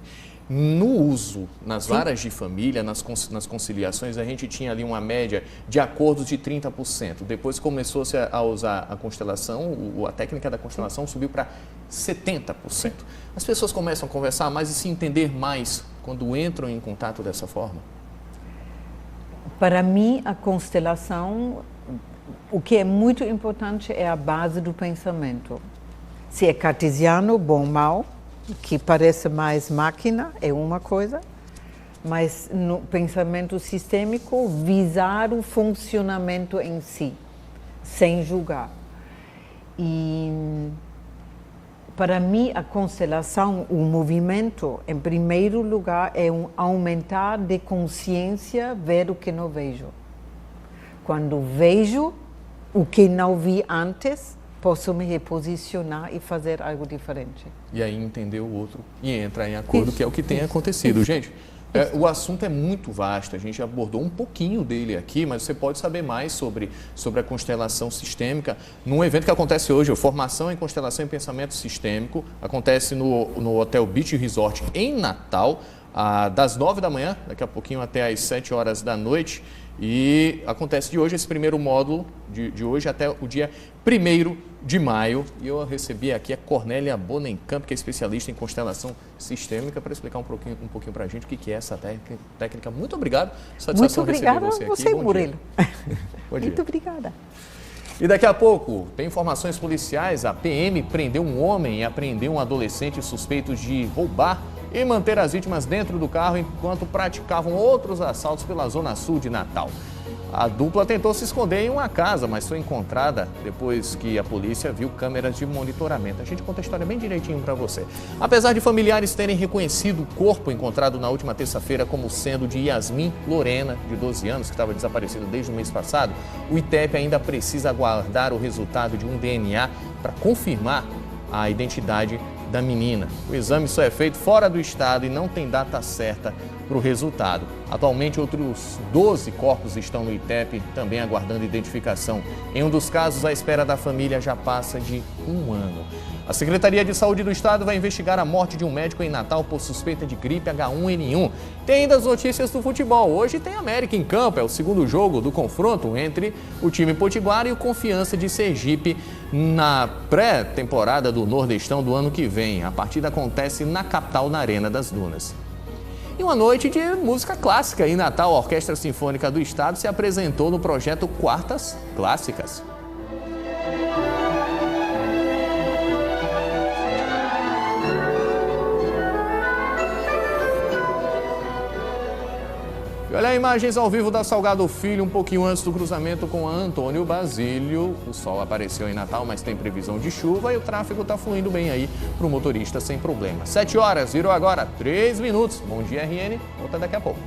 No uso, nas varas de família, nas conciliações, a gente tinha ali uma média de acordos de 30%. Depois começou-se a usar a constelação, a técnica da constelação subiu para 70%. As pessoas começam a conversar mais e se entender mais quando entram em contato dessa forma? Para mim, a constelação... O que é muito importante é a base do pensamento. Se é cartesiano, bom, mal, que parece mais máquina, é uma coisa, mas no pensamento sistêmico, visar o funcionamento em si, sem julgar. E para mim, a constelação, o movimento, em primeiro lugar, é um aumentar de consciência, ver o que não vejo. Quando vejo o que não vi antes, posso me reposicionar e fazer algo diferente. E aí entender o outro e entrar em acordo, que é o que tem acontecido. Gente, o assunto é muito vasto, a gente abordou um pouquinho dele aqui, mas você pode saber mais sobre a constelação sistêmica num evento que acontece hoje, Formação em Constelação e Pensamento Sistêmico, acontece no Hotel Beach Resort em Natal, das 9 da manhã, daqui a pouquinho até às 7 horas da noite. E acontece de hoje, esse primeiro módulo, de hoje até o dia 1º de maio. E eu recebi aqui a Cornélia Bonenkamp, que é especialista em constelação sistêmica, para explicar um pouquinho para a gente o que é essa técnica. Muito obrigado. Satisfação receber você aqui. Muito obrigada a você, Murilo. Bom dia. Muito obrigada. E daqui a pouco, tem informações policiais. A PM prendeu um homem e apreendeu um adolescente suspeitos de roubar e manter as vítimas dentro do carro enquanto praticavam outros assaltos pela zona sul de Natal. A dupla tentou se esconder em uma casa, mas foi encontrada depois que a polícia viu câmeras de monitoramento. A gente conta a história bem direitinho para você. Apesar de familiares terem reconhecido o corpo encontrado na última terça-feira como sendo de Yasmin Lorena, de 12 anos, que estava desaparecida desde o mês passado, o ITEP ainda precisa aguardar o resultado de um DNA para confirmar a identidade da menina. O exame só é feito fora do estado e não tem data certa para o resultado. Atualmente, outros 12 corpos estão no ITEP, também aguardando identificação. Em um dos casos, a espera da família já passa de 1 ano. A Secretaria de Saúde do Estado vai investigar a morte de um médico em Natal por suspeita de gripe H1N1. Tem ainda as notícias do futebol. Hoje tem América em campo, é o segundo jogo do confronto entre o time potiguara e o Confiança de Sergipe na pré-temporada do Nordestão do ano que vem. A partida acontece na capital, na Arena das Dunas. E uma noite de música clássica em Natal, a Orquestra Sinfônica do Estado se apresentou no projeto Quartas Clássicas. E olha, imagens ao vivo da Salgado Filho, um pouquinho antes do cruzamento com a Antônio Basílio. O sol apareceu em Natal, mas tem previsão de chuva e o tráfego está fluindo bem aí para o motorista sem problema. 7 horas, virou agora 3 minutos. Bom dia, RN. Volta daqui a pouco.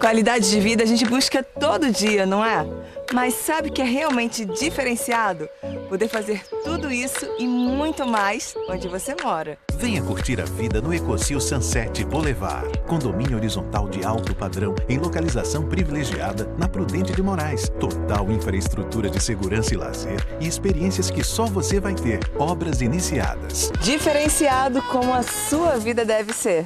Qualidade de vida a gente busca todo dia, não é? Mas sabe o que é realmente diferenciado? Poder fazer tudo isso e muito mais onde você mora. Venha curtir a vida no Ecocil Sunset Boulevard. Condomínio horizontal de alto padrão em localização privilegiada na Prudente de Moraes. Total infraestrutura de segurança e lazer e experiências que só você vai ter. Obras iniciadas. Diferenciado como a sua vida deve ser.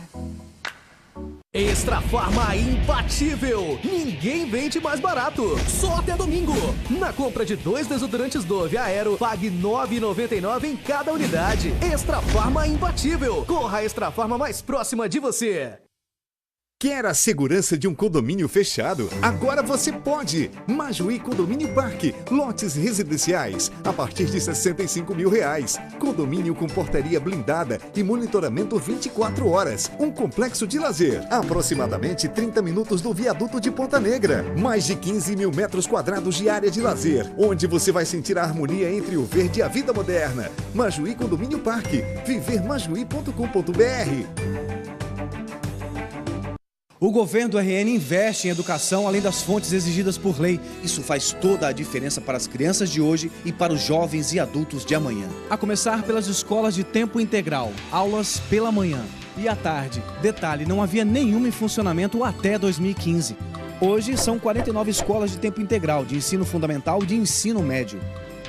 Extra Farma imbatível! Ninguém vende mais barato! Só até domingo! Na compra de 2 desodorantes Dove Aero, pague R$ 9,99 em cada unidade. Extra Farma imbatível! Corra a Extra Farma mais próxima de você! Quer a segurança de um condomínio fechado? Agora você pode! Majuí Condomínio Parque, lotes residenciais, a partir de R$ 65 mil. Condomínio com portaria blindada e monitoramento 24 horas. Um complexo de lazer, aproximadamente 30 minutos do viaduto de Ponta Negra. Mais de 15 mil metros quadrados de área de lazer, onde você vai sentir a harmonia entre o verde e a vida moderna. Majuí Condomínio Parque, vivermajuí.com.br. O governo do RN investe em educação além das fontes exigidas por lei. Isso faz toda a diferença para as crianças de hoje e para os jovens e adultos de amanhã. A começar pelas escolas de tempo integral, aulas pela manhã e à tarde. Detalhe, não havia nenhuma em funcionamento até 2015. Hoje são 49 escolas de tempo integral, de ensino fundamental e de ensino médio.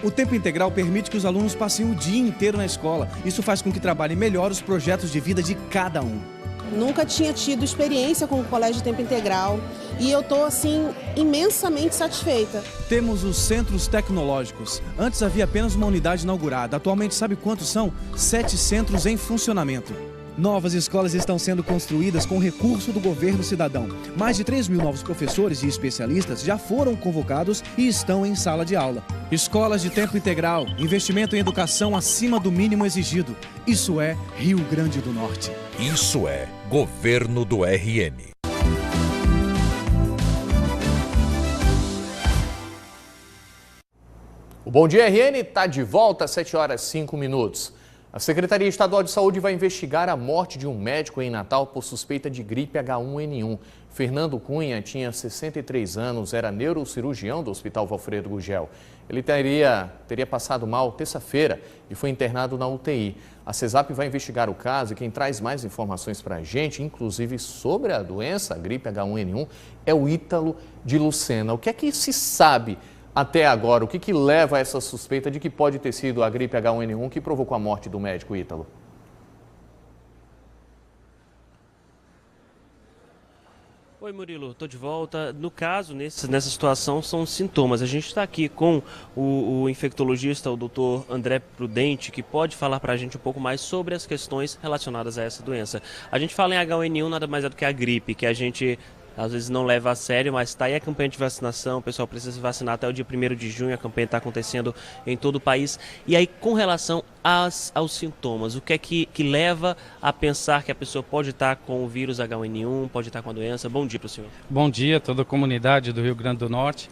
O tempo integral permite que os alunos passem o dia inteiro na escola. Isso faz com que trabalhem melhor os projetos de vida de cada um. Nunca tinha tido experiência com o colégio de tempo integral e eu estou, assim, imensamente satisfeita. Temos os centros tecnológicos. Antes havia apenas uma unidade inaugurada. Atualmente, sabe quantos são? 7 centros em funcionamento. Novas escolas estão sendo construídas com recurso do governo cidadão. Mais de 3 mil novos professores e especialistas já foram convocados e estão em sala de aula. Escolas de tempo integral, investimento em educação acima do mínimo exigido. Isso é Rio Grande do Norte. Isso é Governo do RN. O Bom Dia RN está de volta às 7 horas e 5 minutos. A Secretaria Estadual de Saúde vai investigar a morte de um médico em Natal por suspeita de gripe H1N1. Fernando Cunha tinha 63 anos, era neurocirurgião do Hospital Valfredo Gugel. Ele teria passado mal terça-feira e foi internado na UTI. A CESAP vai investigar o caso e quem traz mais informações para a gente, inclusive sobre a doença, a gripe H1N1, é o Ítalo de Lucena. O que é que se sabe até agora? O que leva a essa suspeita de que pode ter sido a gripe H1N1 que provocou a morte do médico Ítalo? Oi, Murilo, estou de volta. No caso, nessa situação, são sintomas. A gente está aqui com o infectologista, o Dr. André Prudente, que pode falar para a gente um pouco mais sobre as questões relacionadas a essa doença. A gente fala em H1N1 nada mais é do que a gripe, que a gente às vezes não leva a sério, mas está aí a campanha de vacinação, o pessoal precisa se vacinar até o dia 1º de junho, a campanha está acontecendo em todo o país. E aí, com relação aos sintomas, o que é que leva a pensar que a pessoa pode estar com o vírus H1N1, pode estar com a doença? Bom dia para o senhor. Bom dia a toda a comunidade do Rio Grande do Norte.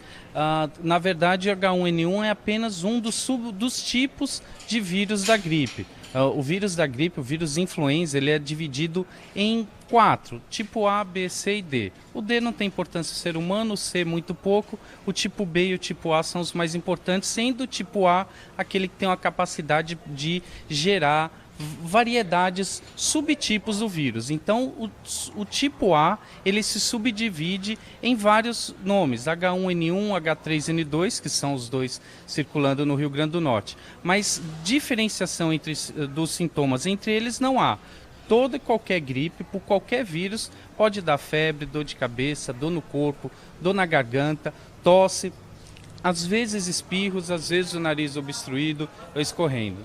Na verdade, H1N1 é apenas um dos tipos de vírus da gripe. O vírus da gripe, o vírus influenza, ele é dividido em 4, tipo A, B, C e D. O D não tem importância no ser humano, o C muito pouco, o tipo B e o tipo A são os mais importantes, sendo o tipo A aquele que tem uma capacidade de gerar variedades, subtipos do vírus. Então, o tipo A, ele se subdivide em vários nomes, H1N1, H3N2, que são os dois circulando no Rio Grande do Norte. Mas diferenciação dos sintomas entre eles não há. Toda e qualquer gripe, por qualquer vírus, pode dar febre, dor de cabeça, dor no corpo, dor na garganta, tosse, às vezes espirros, às vezes o nariz obstruído ou escorrendo.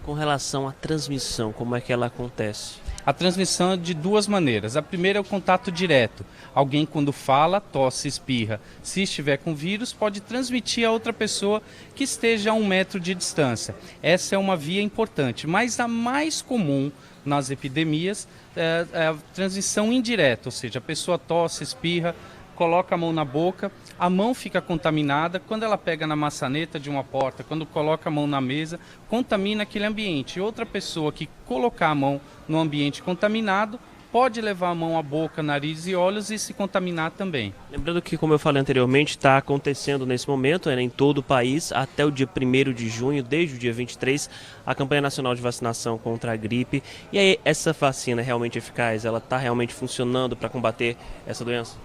Com relação à transmissão, como é que ela acontece? A transmissão é de duas maneiras. A primeira é o contato direto. Alguém quando fala, tosse, espirra, se estiver com vírus, pode transmitir a outra pessoa que esteja a 1 metro de distância. Essa é uma via importante, mas a mais comum nas epidemias é a transmissão indireta, ou seja, a pessoa tosse, espirra, coloca a mão na boca, a mão fica contaminada, quando ela pega na maçaneta de uma porta, quando coloca a mão na mesa, contamina aquele ambiente. Outra pessoa que colocar a mão no ambiente contaminado pode levar a mão à boca, nariz e olhos e se contaminar também. Lembrando que, como eu falei anteriormente, está acontecendo nesse momento, em todo o país, até o dia 1º de junho, desde o dia 23, a campanha nacional de vacinação contra a gripe. E aí, essa vacina é realmente eficaz? Ela está realmente funcionando para combater essa doença?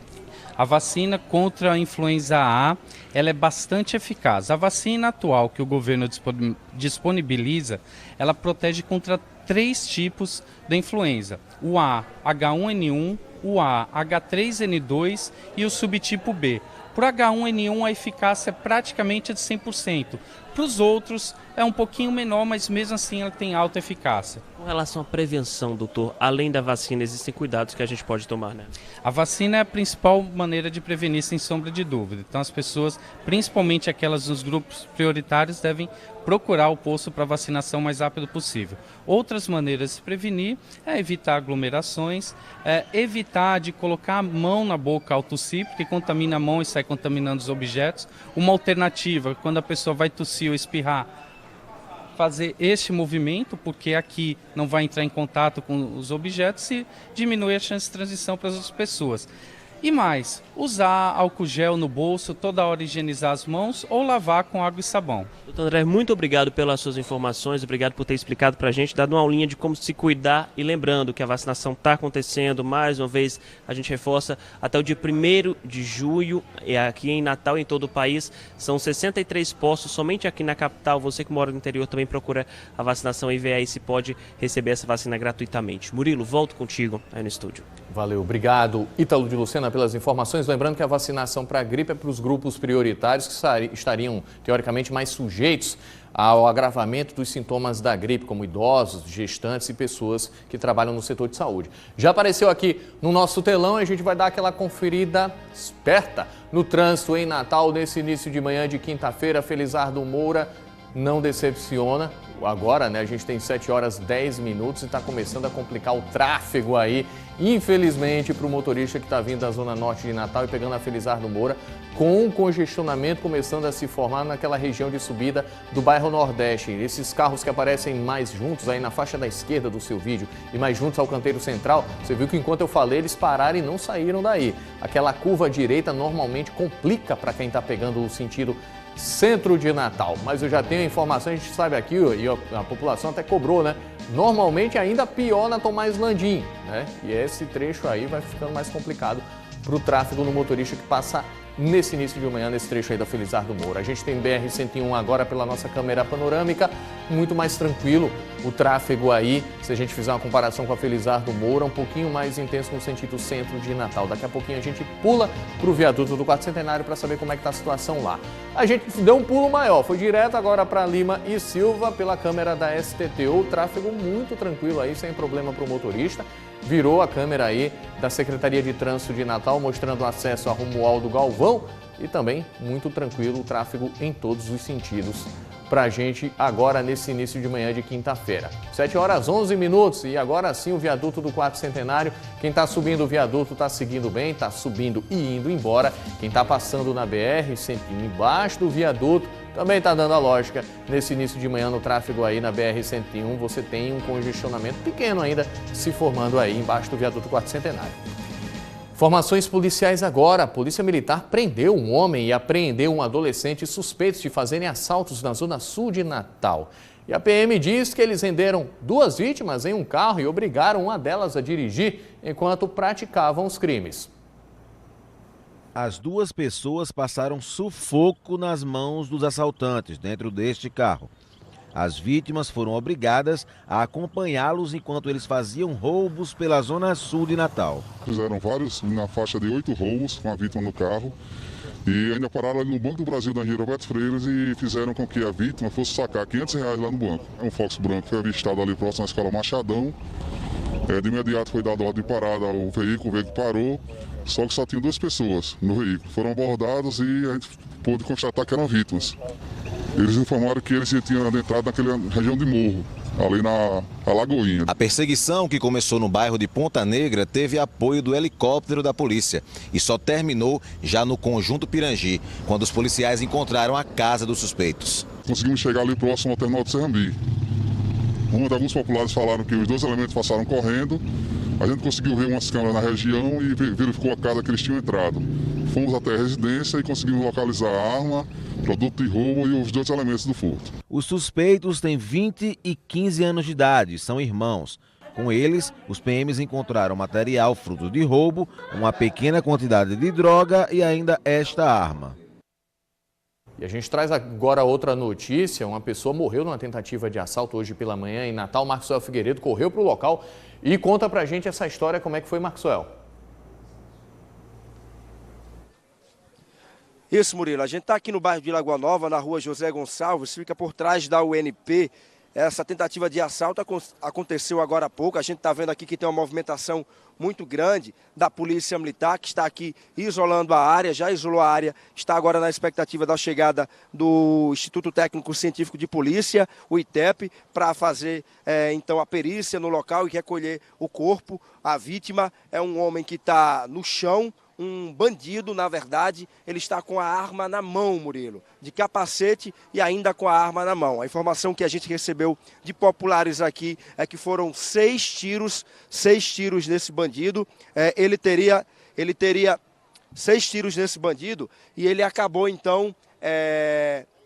A vacina contra a influenza A, ela é bastante eficaz. A vacina atual que o governo disponibiliza, ela protege contra 3 tipos da influenza: o A, H1N1, o A, H3N2 e o subtipo B. Por H1N1 a eficácia é praticamente de 100%. Para os outros é um pouquinho menor, mas mesmo assim ela tem alta eficácia. Com relação à prevenção, doutor, além da vacina, existem cuidados que a gente pode tomar, né? A vacina é a principal maneira de prevenir, sem sombra de dúvida. Então as pessoas, principalmente aquelas nos grupos prioritários, devem procurar o posto para vacinação o mais rápido possível. Outras maneiras de se prevenir é evitar aglomerações, evitar de colocar a mão na boca ao tossir, porque contamina a mão e sai contaminando os objetos. Uma alternativa, quando a pessoa vai tossir ou espirrar, fazer este movimento, porque aqui não vai entrar em contato com os objetos e diminui a chance de transmissão para as outras pessoas. E mais, usar álcool gel no bolso, toda hora higienizar as mãos ou lavar com água e sabão. Doutor André, muito obrigado pelas suas informações, obrigado por ter explicado para a gente, dado uma aulinha de como se cuidar e lembrando que a vacinação está acontecendo, mais uma vez a gente reforça, até o dia 1º de julho, aqui em Natal e em todo o país, são 63 postos, somente aqui na capital. Você que mora no interior também procura a vacinação e vê aí se pode receber essa vacina gratuitamente. Murilo, volto contigo aí no estúdio. Valeu, obrigado Ítalo de Lucena pelas informações. Lembrando que a vacinação para a gripe é para os grupos prioritários que estariam, teoricamente, mais sujeitos ao agravamento dos sintomas da gripe, como idosos, gestantes e pessoas que trabalham no setor de saúde. Já apareceu aqui no nosso telão e a gente vai dar aquela conferida esperta no trânsito em Natal nesse início de manhã de quinta-feira. Felizardo Moura não decepciona. Agora, né, a gente tem 7 horas 10 minutos e está começando a complicar o tráfego aí, infelizmente, para o motorista que está vindo da Zona Norte de Natal e pegando a Felizardo Moura, com um congestionamento começando a se formar naquela região de subida do bairro Nordeste. Esses carros que aparecem mais juntos aí na faixa da esquerda do seu vídeo e mais juntos ao canteiro central, você viu que enquanto eu falei eles pararam e não saíram daí. Aquela curva direita normalmente complica para quem está pegando o sentido centro de Natal, mas eu já tenho a informação, a gente sabe aqui, e a população até cobrou, né? Normalmente ainda pior na Tomás Landim, né? E esse trecho aí vai ficando mais complicado para o tráfego no motorista que passa nesse início de manhã, nesse trecho aí da Felizardo Moura. A gente tem BR-101 agora pela nossa câmera panorâmica, muito mais tranquilo o tráfego aí, se a gente fizer uma comparação com a Felizardo Moura, um pouquinho mais intenso no sentido centro de Natal. Daqui a pouquinho a gente pula para o viaduto do Quarto Centenário para saber como é que está a situação lá. A gente deu um pulo maior, foi direto agora para Lima e Silva pela câmera da STTU, tráfego muito tranquilo aí, sem problema para o motorista. Virou a câmera aí da Secretaria de Trânsito de Natal, mostrando acesso a Romualdo Galvão e também muito tranquilo o tráfego em todos os sentidos para a gente agora nesse início de manhã de quinta-feira. 7 horas 11 minutos e agora sim o viaduto do Quarto Centenário. Quem está subindo o viaduto está seguindo bem, está subindo e indo embora. Quem está passando na BR, sempre embaixo do viaduto, também está dando a lógica. Nesse início de manhã no tráfego aí na BR-101, você tem um congestionamento pequeno ainda se formando aí embaixo do viaduto Quarto Centenário. Informações policiais agora. A Polícia Militar prendeu um homem e apreendeu um adolescente suspeitos de fazerem assaltos na zona sul de Natal. E a PM diz que eles renderam 2 vítimas em um carro e obrigaram uma delas a dirigir enquanto praticavam os crimes. As 2 pessoas passaram sufoco nas mãos dos assaltantes dentro deste carro. As vítimas foram obrigadas a acompanhá-los enquanto eles faziam roubos pela zona sul de Natal. Fizeram vários, na faixa de 8 roubos com a vítima no carro. E ainda pararam ali no Banco do Brasil da Engenheiro Roberto Freiras e fizeram com que a vítima fosse sacar R$500 lá no banco. Um Fox branco foi avistado ali próximo à Escola Machadão. De imediato foi dada ordem de parada ao veículo, o veículo parou, só que só tinha 2 pessoas no veículo. Foram abordadas e a gente pôde constatar que eram vítimas. Eles informaram que eles tinham adentrado naquela região de morro, ali na Lagoinha. A perseguição, que começou no bairro de Ponta Negra, teve apoio do helicóptero da polícia e só terminou já no Conjunto Pirangi, quando os policiais encontraram a casa dos suspeitos. Conseguimos chegar ali próximo ao terminal de Serrambi. Alguns populares falaram que os 2 elementos passaram correndo. A gente conseguiu ver umas câmeras na região e verificou a casa que eles tinham entrado. Fomos até a residência e conseguimos localizar a arma, produto de roubo e os 2 elementos do furto. Os suspeitos têm 20 e 15 anos de idade, são irmãos. Com eles, os PMs encontraram material fruto de roubo, uma pequena quantidade de droga e ainda esta arma. E a gente traz agora outra notícia. Uma pessoa morreu numa tentativa de assalto hoje pela manhã em Natal. Maxwell Figueiredo correu para o local e conta pra gente essa história. Como é que foi, Maxwell? Isso, Murilo. A gente está aqui no bairro de Lagoa Nova, na rua José Gonçalves, fica por trás da UNP. Essa tentativa de assalto aconteceu agora há pouco. A gente está vendo aqui que tem uma movimentação muito grande da Polícia Militar, que está aqui isolando a área, já isolou a área, está agora na expectativa da chegada do Instituto Técnico Científico de Polícia, o ITEP, para fazer então a perícia no local e recolher o corpo. A vítima é um homem que está no chão, um bandido, na verdade. Ele está com a arma na mão, Murilo, de capacete e ainda com a arma na mão. A informação que a gente recebeu de populares aqui é que foram 6 tiros nesse bandido. Ele teria 6 tiros nesse bandido e ele acabou então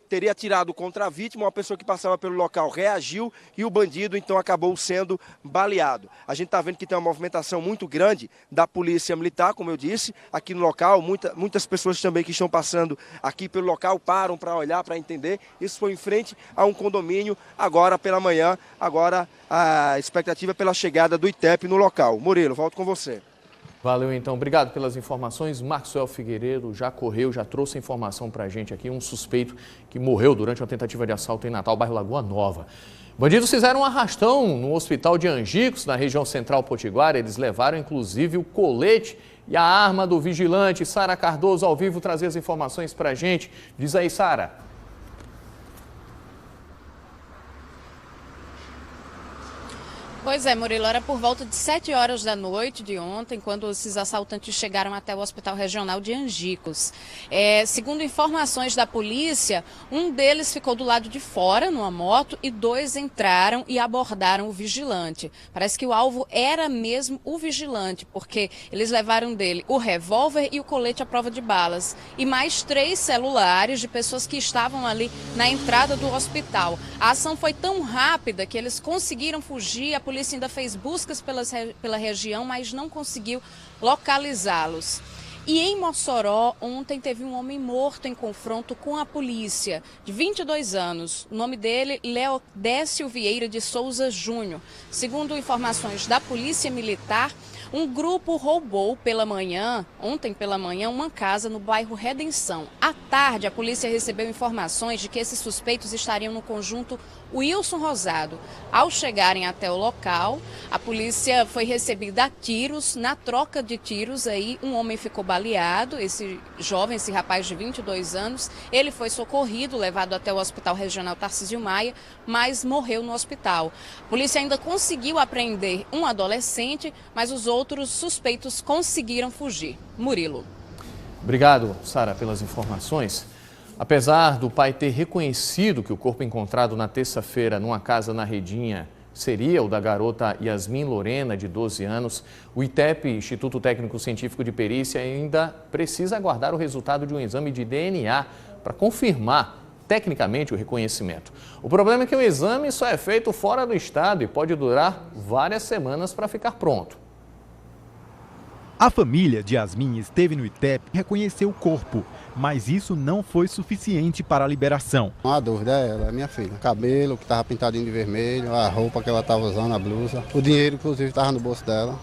teria atirado contra a vítima. Uma pessoa que passava pelo local reagiu e o bandido então acabou sendo baleado. A gente está vendo que tem uma movimentação muito grande da Polícia Militar, como eu disse, aqui no local. Muitas pessoas também que estão passando aqui pelo local param para olhar, para entender. Isso foi em frente a um condomínio agora pela manhã. Agora a expectativa é pela chegada do ITEP no local. Murilo, volto com você. Valeu, então. Obrigado pelas informações. Maxwell Figueiredo já correu, já trouxe informação para a gente aqui. Um suspeito que morreu durante uma tentativa de assalto em Natal, bairro Lagoa Nova. Bandidos fizeram um arrastão no hospital de Angicos, na região central potiguara. Eles levaram, inclusive, o colete e a arma do vigilante. Sara Cardoso, ao vivo, trazia as informações para a gente. Diz aí, Sara. Pois é, Murilo, era por volta de 7 horas da noite de ontem, quando esses assaltantes chegaram até o Hospital Regional de Angicos. Segundo informações da polícia, um deles ficou do lado de fora, numa moto, e 2 entraram e abordaram o vigilante. Parece que o alvo era mesmo o vigilante, porque eles levaram dele o revólver e o colete à prova de balas. E mais 3 celulares de pessoas que estavam ali na entrada do hospital. A ação foi tão rápida que eles conseguiram fugir. A polícia ainda fez buscas pela região, mas não conseguiu localizá-los. E em Mossoró, ontem teve um homem morto em confronto com a polícia, de 22 anos. O nome dele, Leodécio Vieira de Souza Júnior. Segundo informações da Polícia Militar, um grupo roubou ontem pela manhã, uma casa no bairro Redenção. À tarde, a polícia recebeu informações de que esses suspeitos estariam no conjunto Wilson Rosado. Ao chegarem até o local, a polícia foi recebida a tiros. Na troca de tiros, aí, um homem ficou baleado, esse rapaz de 22 anos. Ele foi socorrido, levado até o Hospital Regional Tarcísio Maia, mas morreu no hospital. A polícia ainda conseguiu apreender um adolescente, mas os outros suspeitos conseguiram fugir. Murilo. Obrigado, Sara, pelas informações. Apesar do pai ter reconhecido que o corpo encontrado na terça-feira numa casa na Redinha seria o da garota Yasmin Lorena, de 12 anos, o ITEP, Instituto Técnico Científico de Perícia, ainda precisa aguardar o resultado de um exame de DNA para confirmar tecnicamente o reconhecimento. O problema é que o exame só é feito fora do estado e pode durar várias semanas para ficar pronto. A família de Yasmin esteve no ITEP e reconheceu o corpo, mas isso não foi suficiente para a liberação. A dúvida é ela, é minha filha. O cabelo que estava pintadinho de vermelho, a roupa que ela estava usando, a blusa, o dinheiro inclusive estava no bolso dela,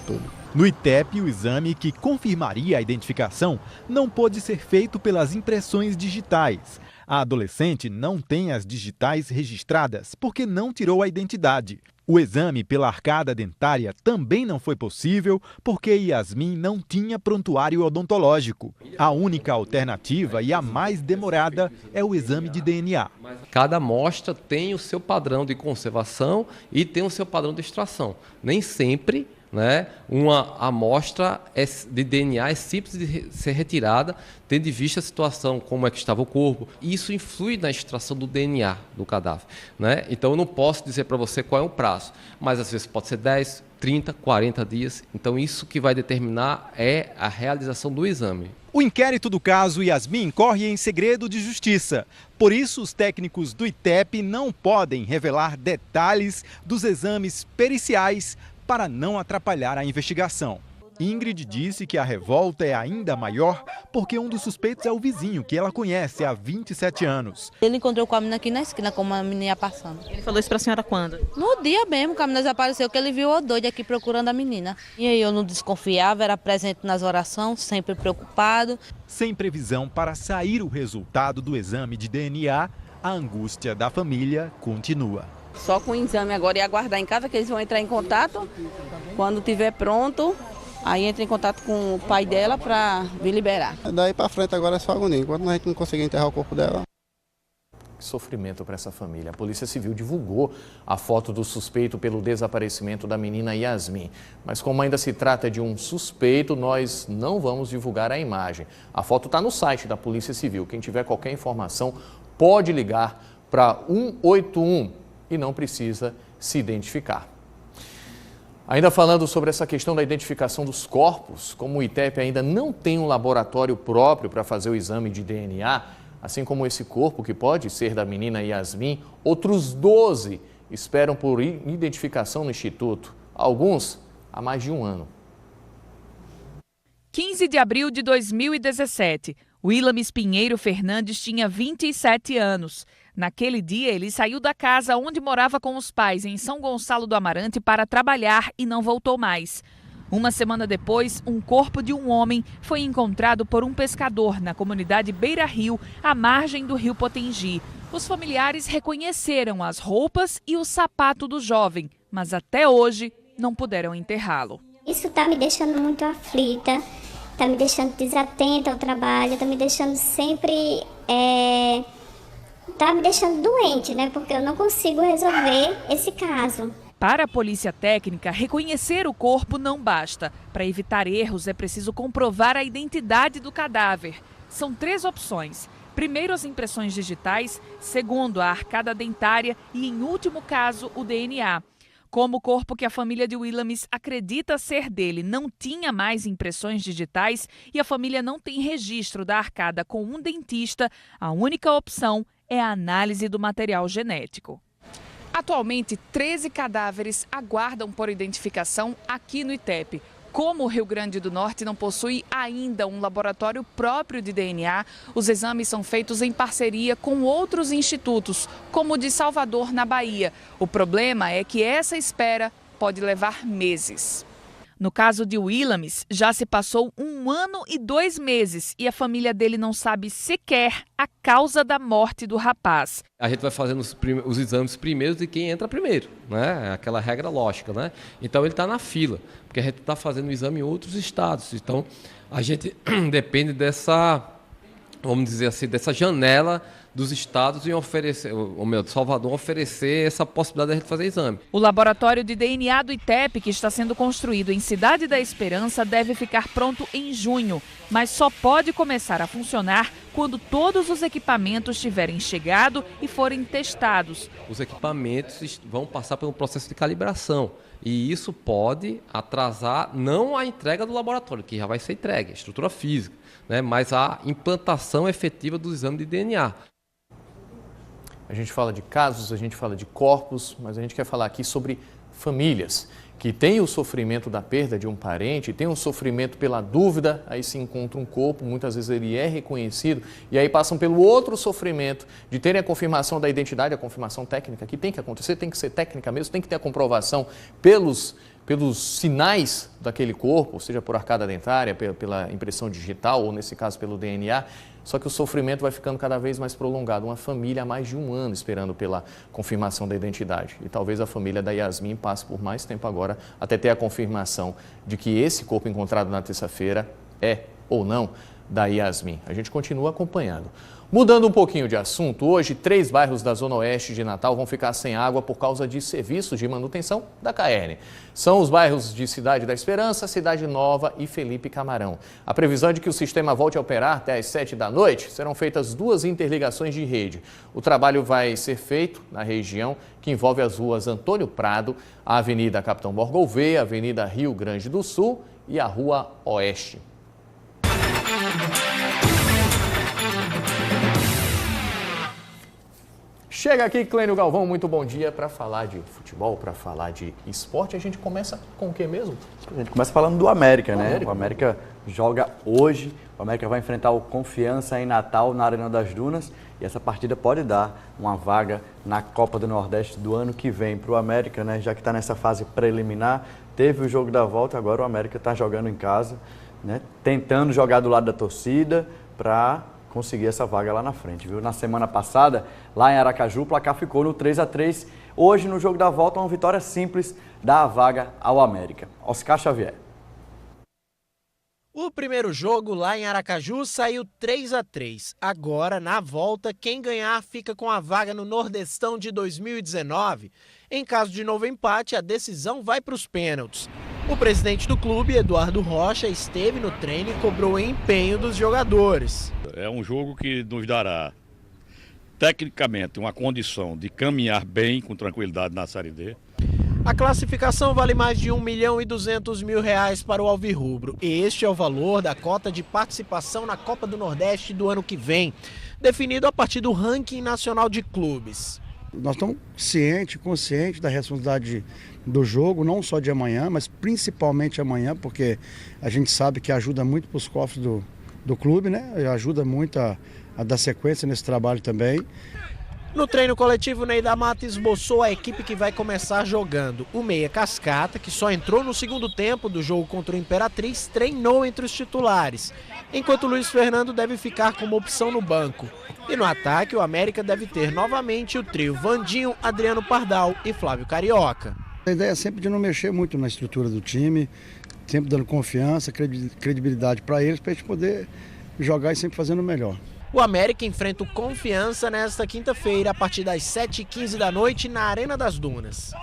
tudo. No ITEP, o exame que confirmaria a identificação não pôde ser feito pelas impressões digitais. A adolescente não tem as digitais registradas porque não tirou a identidade. O exame pela arcada dentária também não foi possível porque Yasmin não tinha prontuário odontológico. A única alternativa e a mais demorada é o exame de DNA. Cada amostra tem o seu padrão de conservação e tem o seu padrão de extração. Nem sempre, né, uma amostra de DNA é simples de ser retirada, tendo em vista a situação, como é que estava o corpo. Isso influi na extração do DNA do cadáver, né? Então eu não posso dizer para você qual é o prazo, mas às vezes pode ser 10, 30, 40 dias. Então isso que vai determinar é a realização do exame. O inquérito do caso Yasmin corre em segredo de justiça. Por isso, os técnicos do ITEP não podem revelar detalhes dos exames periciais para não atrapalhar a investigação. Ingrid disse que a revolta é ainda maior porque um dos suspeitos é o vizinho, que ela conhece há 27 anos. Ele encontrou com a menina aqui na esquina, como a menina ia passando. Ele falou isso pra senhora quando? No dia mesmo que a menina desapareceu, que ele viu o doido aqui procurando a menina. E aí eu não desconfiava, era presente nas orações, sempre preocupado. Sem previsão para sair o resultado do exame de DNA, a angústia da família continua. Só com o exame agora e aguardar em casa que eles vão entrar em contato. Quando estiver pronto, aí entra em contato com o pai dela para vir liberar. Daí para frente agora é só agonia. Enquanto a gente não conseguir enterrar o corpo dela. Que sofrimento para essa família. A Polícia Civil divulgou a foto do suspeito pelo desaparecimento da menina Yasmin. Mas como ainda se trata de um suspeito, nós não vamos divulgar a imagem. A foto está no site da Polícia Civil. Quem tiver qualquer informação pode ligar para 181 e não precisa se identificar. Ainda falando sobre essa questão da identificação dos corpos, como o ITEP ainda não tem um laboratório próprio para fazer o exame de DNA, assim como esse corpo que pode ser da menina Yasmin, outros 12 esperam por identificação no Instituto, alguns há mais de um ano. 15 de abril de 2017, Willamis Pinheiro Fernandes tinha 27 anos. Naquele dia, ele saiu da casa onde morava com os pais, em São Gonçalo do Amarante, para trabalhar e não voltou mais. Uma semana depois, um corpo de um homem foi encontrado por um pescador na comunidade Beira Rio, à margem do rio Potengi. Os familiares reconheceram as roupas e o sapato do jovem, mas até hoje não puderam enterrá-lo. Isso está me deixando muito aflita, está me deixando desatenta ao trabalho, está me deixando sempre... Tá me deixando doente, né? Porque eu não consigo resolver esse caso. Para a polícia técnica, reconhecer o corpo não basta. Para evitar erros, é preciso comprovar a identidade do cadáver. São 3 opções. Primeiro, as impressões digitais. Segundo, a arcada dentária. E, em último caso, o DNA. Como o corpo que a família de Willamis acredita ser dele não tinha mais impressões digitais e a família não tem registro da arcada com um dentista, a única opção é a análise do material genético. Atualmente, 13 cadáveres aguardam por identificação aqui no ITEP. Como o Rio Grande do Norte não possui ainda um laboratório próprio de DNA, os exames são feitos em parceria com outros institutos, como o de Salvador, na Bahia. O problema é que essa espera pode levar meses. No caso de Willamis, já se passou 1 ano e 2 meses e a família dele não sabe sequer a causa da morte do rapaz. A gente vai fazendo os exames primeiros de quem entra primeiro, né? É aquela regra lógica, né? Então ele está na fila, porque a gente está fazendo o exame em outros estados. Então a gente depende dessa, vamos dizer assim, dessa janela dos estados em oferecer, de Salvador oferecer essa possibilidade de a gente fazer exame. O laboratório de DNA do ITEP, que está sendo construído em Cidade da Esperança, deve ficar pronto em junho, mas só pode começar a funcionar quando todos os equipamentos tiverem chegado e forem testados. Os equipamentos vão passar pelo processo de calibração e isso pode atrasar não a entrega do laboratório, que já vai ser entregue, a estrutura física, né, mas a implantação efetiva do exame de DNA. A gente fala de casos, a gente fala de corpos, mas a gente quer falar aqui sobre famílias que têm o sofrimento da perda de um parente, têm o sofrimento pela dúvida, aí se encontra um corpo, muitas vezes ele é reconhecido e aí passam pelo outro sofrimento de terem a confirmação da identidade, a confirmação técnica, que tem que acontecer, tem que ser técnica mesmo, tem que ter a comprovação pelos sinais daquele corpo, seja por arcada dentária, pela impressão digital ou, nesse caso, pelo DNA. Só que o sofrimento vai ficando cada vez mais prolongado. Uma família há mais de 1 ano esperando pela confirmação da identidade. E talvez a família da Yasmin passe por mais tempo agora até ter a confirmação de que esse corpo encontrado na terça-feira é ou não da Yasmin. A gente continua acompanhando. Mudando um pouquinho de assunto, hoje 3 bairros da Zona Oeste de Natal vão ficar sem água por causa de serviços de manutenção da CAERN. São os bairros de Cidade da Esperança, Cidade Nova e Felipe Camarão. A previsão é de que o sistema volte a operar até às 7 da noite. Serão feitas 2 interligações de rede. O trabalho vai ser feito na região que envolve as ruas Antônio Prado, a Avenida Capitão Borba Gouveia, a Avenida Rio Grande do Sul e a Rua Oeste. Chega aqui, Clênio Galvão, muito bom dia para falar de futebol, para falar de esporte. A gente começa com o que mesmo? A gente começa falando do América, né? O América joga hoje, o América vai enfrentar o Confiança em Natal, na Arena das Dunas, e essa partida pode dar uma vaga na Copa do Nordeste do ano que vem para o América, né? Já que está nessa fase preliminar, teve o jogo da volta, agora o América está jogando em casa, né? Tentando jogar do lado da torcida para conseguir essa vaga lá na frente, viu? Na semana passada, lá em Aracaju, o placar ficou no 3-3. Hoje, no jogo da volta, uma vitória simples dá a vaga ao América. Oscar Xavier. O primeiro jogo lá em Aracaju saiu 3-3. Agora, na volta, quem ganhar fica com a vaga no Nordestão de 2019. Em caso de novo empate, a decisão vai para os pênaltis. O presidente do clube, Eduardo Rocha, esteve no treino e cobrou o empenho dos jogadores. É um jogo que nos dará, tecnicamente, uma condição de caminhar bem, com tranquilidade na Série D. A classificação vale mais de R$1.200.000 para o Alvirrubro. Este é o valor da cota de participação na Copa do Nordeste do ano que vem, definido a partir do ranking nacional de clubes. Nós estamos conscientes da responsabilidade do jogo, não só de amanhã, mas principalmente amanhã, porque a gente sabe que ajuda muito para os cofres do clube, né? Ajuda muito a dar sequência nesse trabalho também. No treino coletivo, Ney da Mata esboçou a equipe que vai começar jogando. O meia Cascata, que só entrou no segundo tempo do jogo contra o Imperatriz, treinou entre os titulares, enquanto Luiz Fernando deve ficar como opção no banco. E no ataque, o América deve ter novamente o trio Vandinho, Adriano Pardal e Flávio Carioca. A ideia é sempre de não mexer muito na estrutura do time, sempre dando confiança, credibilidade para eles, para a gente poder jogar e sempre fazendo o melhor. O América enfrenta o Confiança nesta quinta-feira, a partir das 7h15 da noite, na Arena das Dunas.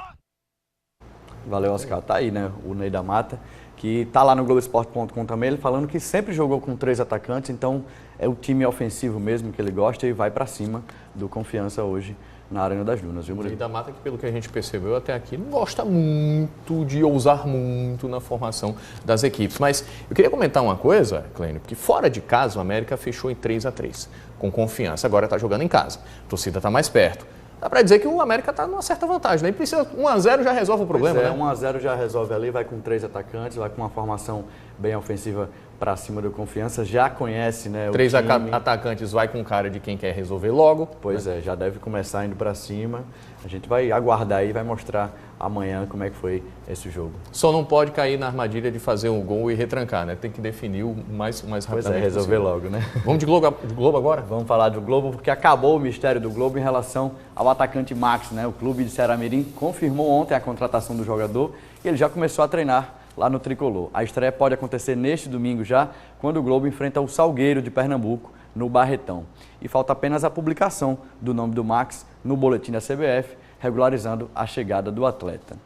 Valeu, Oscar. Tá aí, né? O Ney da Mata, que tá lá no Globoesporte.com também, ele falando que sempre jogou com 3 atacantes, então é o time ofensivo mesmo que ele gosta e vai para cima do Confiança hoje na Arena das Dunas, viu, Murilo? O Ney da Mata, que pelo que a gente percebeu até aqui, não gosta muito de ousar muito na formação das equipes. Mas eu queria comentar uma coisa, Clênio, porque fora de casa o América fechou em 3-3, com Confiança. Agora está jogando em casa, a torcida está mais perto. Dá para dizer que o América está numa certa vantagem, né? Precisa 1-0 já resolve o problema, né? 1-0 já resolve ali, vai com 3 atacantes, vai com uma formação bem ofensiva para cima do Confiança, já conhece, né? 3 atacantes vai com cara de quem quer resolver logo. Pois é, já deve começar indo para cima. A gente vai aguardar aí, vai mostrar amanhã como é que foi esse jogo. Só não pode cair na armadilha de fazer um gol e retrancar, né? Tem que definir o mais rapidamente possível. Resolver logo, né? Vamos de Globo agora? Vamos falar do Globo, porque acabou o mistério do Globo em relação ao atacante Max, né? O clube de Ceará-Mirim confirmou ontem a contratação do jogador e ele já começou a treinar lá no Tricolor. A estreia pode acontecer neste domingo já, quando o Globo enfrenta o Salgueiro de Pernambuco, no Barretão. E falta apenas a publicação do nome do Max no boletim da CBF, regularizando a chegada do atleta.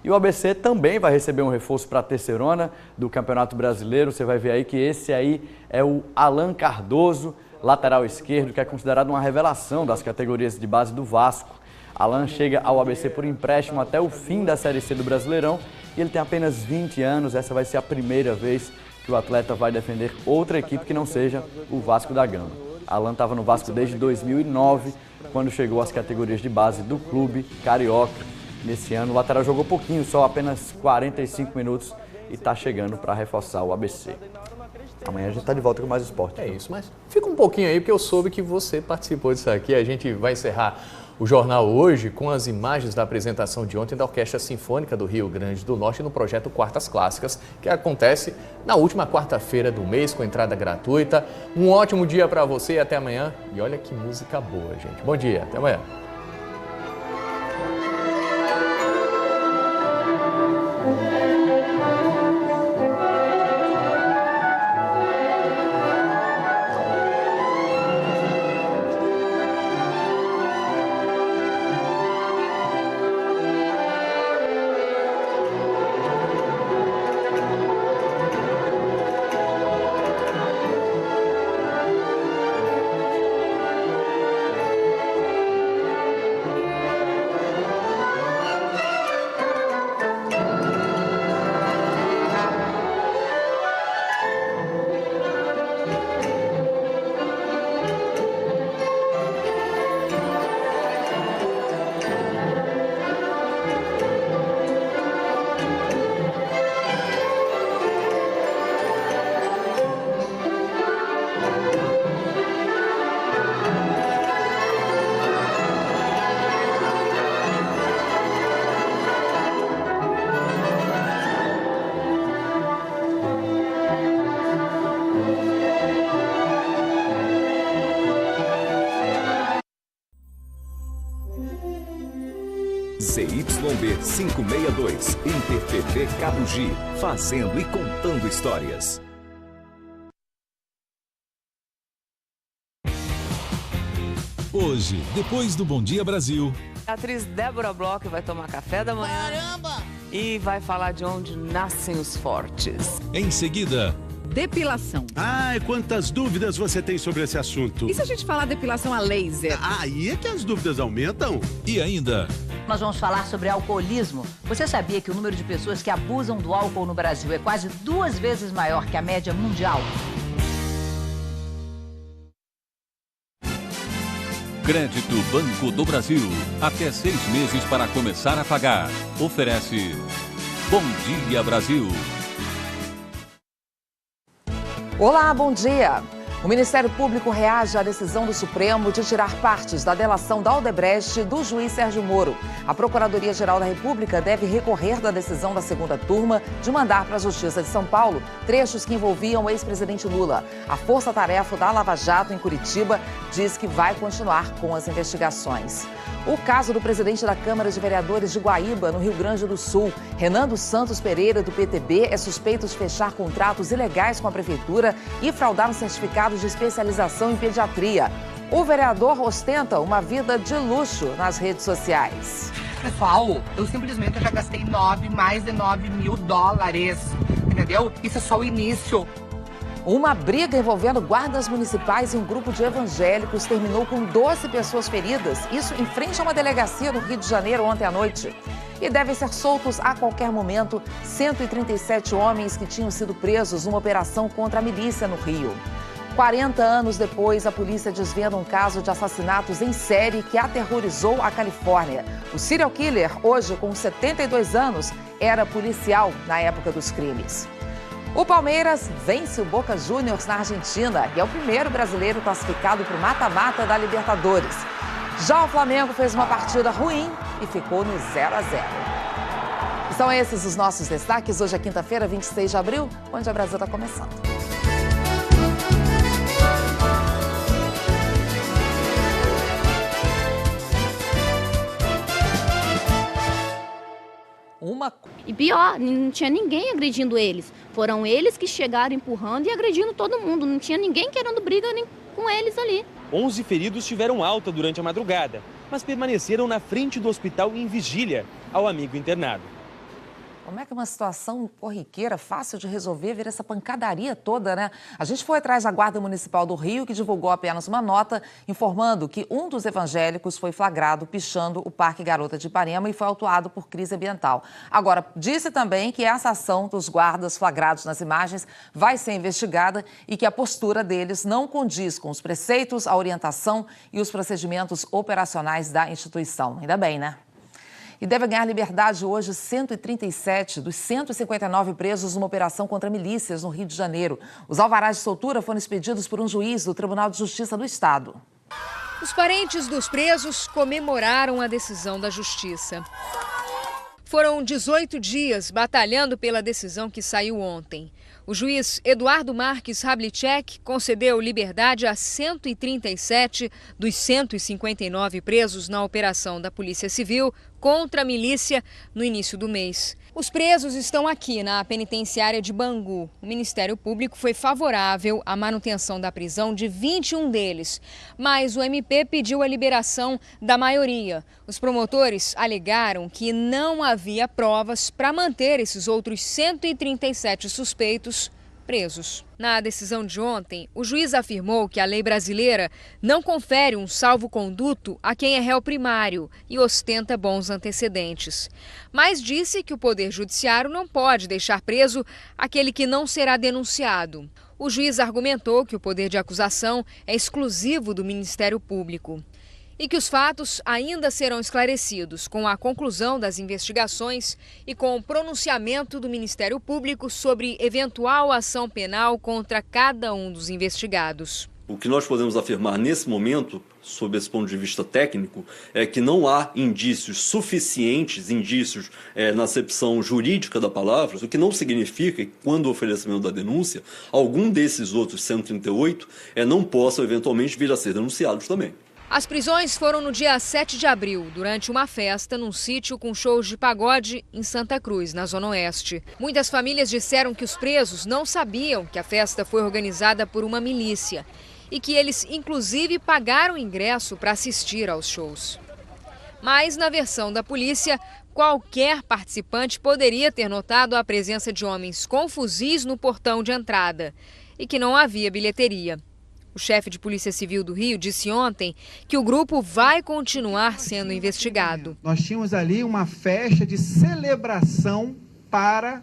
E o ABC também vai receber um reforço para a terceirona do Campeonato Brasileiro. Você vai ver aí que esse aí é o Alan Cardoso, lateral esquerdo, que é considerado uma revelação das categorias de base do Vasco. Alan chega ao ABC por empréstimo até o fim da Série C do Brasileirão e ele tem apenas 20 anos. Essa vai ser a primeira vez que o atleta vai defender outra equipe que não seja o Vasco da Gama. Alan estava no Vasco desde 2009, quando chegou às categorias de base do clube carioca. Nesse ano, o lateral jogou pouquinho, só apenas 45 minutos e está chegando para reforçar o ABC. Amanhã a gente está de volta com mais esporte. É isso, mas fica um pouquinho aí, porque eu soube que você participou disso aqui. A gente vai encerrar o jornal hoje com as imagens da apresentação de ontem da Orquestra Sinfônica do Rio Grande do Norte no projeto Quartas Clássicas, que acontece na última quarta-feira do mês com entrada gratuita. Um ótimo dia para você e até amanhã. E olha que música boa, gente. Bom dia, até amanhã. ZYB 562, Inter TV Cabugi, fazendo e contando histórias. Hoje, depois do Bom Dia Brasil, a atriz Débora Bloch vai tomar café da manhã. Caramba! E vai falar de onde nascem os fortes. Em seguida, depilação. Ai, quantas dúvidas você tem sobre esse assunto. E se a gente falar depilação a laser? Aí é que as dúvidas aumentam. E ainda... Nós vamos falar sobre alcoolismo. Você sabia que o número de pessoas que abusam do álcool no Brasil é quase 2 vezes maior que a média mundial? Crédito Banco do Brasil. Até 6 meses para começar a pagar. Oferece Bom Dia Brasil. Olá, bom dia. O Ministério Público reage à decisão do Supremo de tirar partes da delação da Odebrecht do juiz Sérgio Moro. A Procuradoria-Geral da República deve recorrer da decisão da segunda turma de mandar para a Justiça de São Paulo trechos que envolviam o ex-presidente Lula. A força-tarefa da Lava Jato em Curitiba diz que vai continuar com as investigações. O caso do presidente da Câmara de Vereadores de Guaíba, no Rio Grande do Sul, Renan dos Santos Pereira, do PTB, é suspeito de fechar contratos ilegais com a Prefeitura e fraudar um certificado de especialização em pediatria. O vereador ostenta uma vida de luxo nas redes sociais. Pessoal, eu simplesmente já gastei mais de 9 mil dólares, entendeu? Isso é só o início. Uma briga envolvendo guardas municipais e um grupo de evangélicos terminou com 12 pessoas feridas, isso em frente a uma delegacia no Rio de Janeiro ontem à noite. E devem ser soltos a qualquer momento 137 homens que tinham sido presos numa operação contra a milícia no Rio. 40 anos depois, a polícia desvenda um caso de assassinatos em série que aterrorizou a Califórnia. O serial killer, hoje com 72 anos, era policial na época dos crimes. O Palmeiras vence o Boca Juniors na Argentina e é o primeiro brasileiro classificado para o mata-mata da Libertadores. Já o Flamengo fez uma partida ruim e ficou no 0-0. São esses os nossos destaques. Hoje é quinta-feira, 26 de abril, onde a Brasil está começando. E pior, não tinha ninguém agredindo eles. Foram eles que chegaram empurrando e agredindo todo mundo. Não tinha ninguém querendo briga nem com eles ali. 11 feridos tiveram alta durante a madrugada, mas permaneceram na frente do hospital em vigília ao amigo internado. Como é que uma situação corriqueira, fácil de resolver, vira essa pancadaria toda, né? A gente foi atrás da Guarda Municipal do Rio, que divulgou apenas uma nota informando que um dos evangélicos foi flagrado pichando o Parque Garota de Ipanema e foi autuado por crise ambiental. Agora, disse também que essa ação dos guardas flagrados nas imagens vai ser investigada e que a postura deles não condiz com os preceitos, a orientação e os procedimentos operacionais da instituição. Ainda bem, né? E deve ganhar liberdade hoje 137 dos 159 presos numa operação contra milícias no Rio de Janeiro. Os alvarás de soltura foram expedidos por um juiz do Tribunal de Justiça do Estado. Os parentes dos presos comemoraram a decisão da Justiça. Foram 18 dias batalhando pela decisão que saiu ontem. O juiz Eduardo Marques Havlicek concedeu liberdade a 137 dos 159 presos na operação da Polícia Civil contra a milícia no início do mês. Os presos estão aqui na penitenciária de Bangu. O Ministério Público foi favorável à manutenção da prisão de 21 deles, mas o MP pediu a liberação da maioria. Os promotores alegaram que não havia provas para manter esses outros 137 suspeitos presos. Na decisão de ontem, o juiz afirmou que a lei brasileira não confere um salvo-conduto a quem é réu primário e ostenta bons antecedentes. Mas disse que o Poder Judiciário não pode deixar preso aquele que não será denunciado. O juiz argumentou que o poder de acusação é exclusivo do Ministério Público e que os fatos ainda serão esclarecidos com a conclusão das investigações e com o pronunciamento do Ministério Público sobre eventual ação penal contra cada um dos investigados. O que nós podemos afirmar nesse momento, sob esse ponto de vista técnico, é que não há indícios suficientes, na acepção jurídica da palavra, o que não significa que, quando o oferecimento da denúncia, algum desses outros 138 não possam eventualmente vir a ser denunciados também. As prisões foram no dia 7 de abril, durante uma festa num sítio com shows de pagode em Santa Cruz, na Zona Oeste. Muitas famílias disseram que os presos não sabiam que a festa foi organizada por uma milícia e que eles, inclusive, pagaram ingresso para assistir aos shows. Mas, na versão da polícia, qualquer participante poderia ter notado a presença de homens com fuzis no portão de entrada e que não havia bilheteria. O chefe de Polícia Civil do Rio disse ontem que o grupo vai continuar sendo investigado. Nós tínhamos ali uma festa de celebração para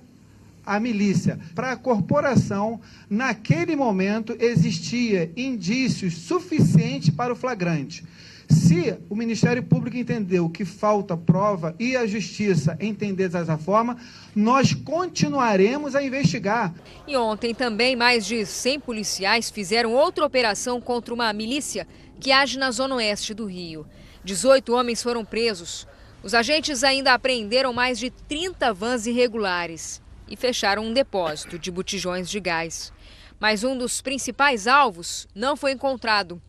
a milícia. Para a corporação, naquele momento, existia indícios suficientes para o flagrante. Se o Ministério Público entendeu que falta prova e a Justiça entender dessa forma, nós continuaremos a investigar. E ontem também mais de 100 policiais fizeram outra operação contra uma milícia que age na Zona Oeste do Rio. 18 homens foram presos. Os agentes ainda apreenderam mais de 30 vans irregulares e fecharam um depósito de botijões de gás. Mas um dos principais alvos não foi encontrado.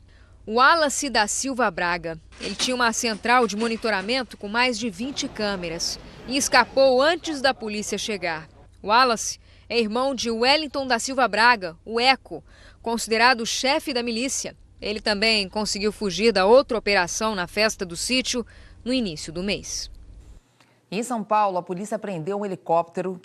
O Wallace da Silva Braga. Ele tinha uma central de monitoramento com mais de 20 câmeras e escapou antes da polícia chegar. O Wallace é irmão de Wellington da Silva Braga, o Eco, considerado o chefe da milícia. Ele também conseguiu fugir da outra operação na festa do sítio no início do mês. Em São Paulo, a polícia apreendeu um helicóptero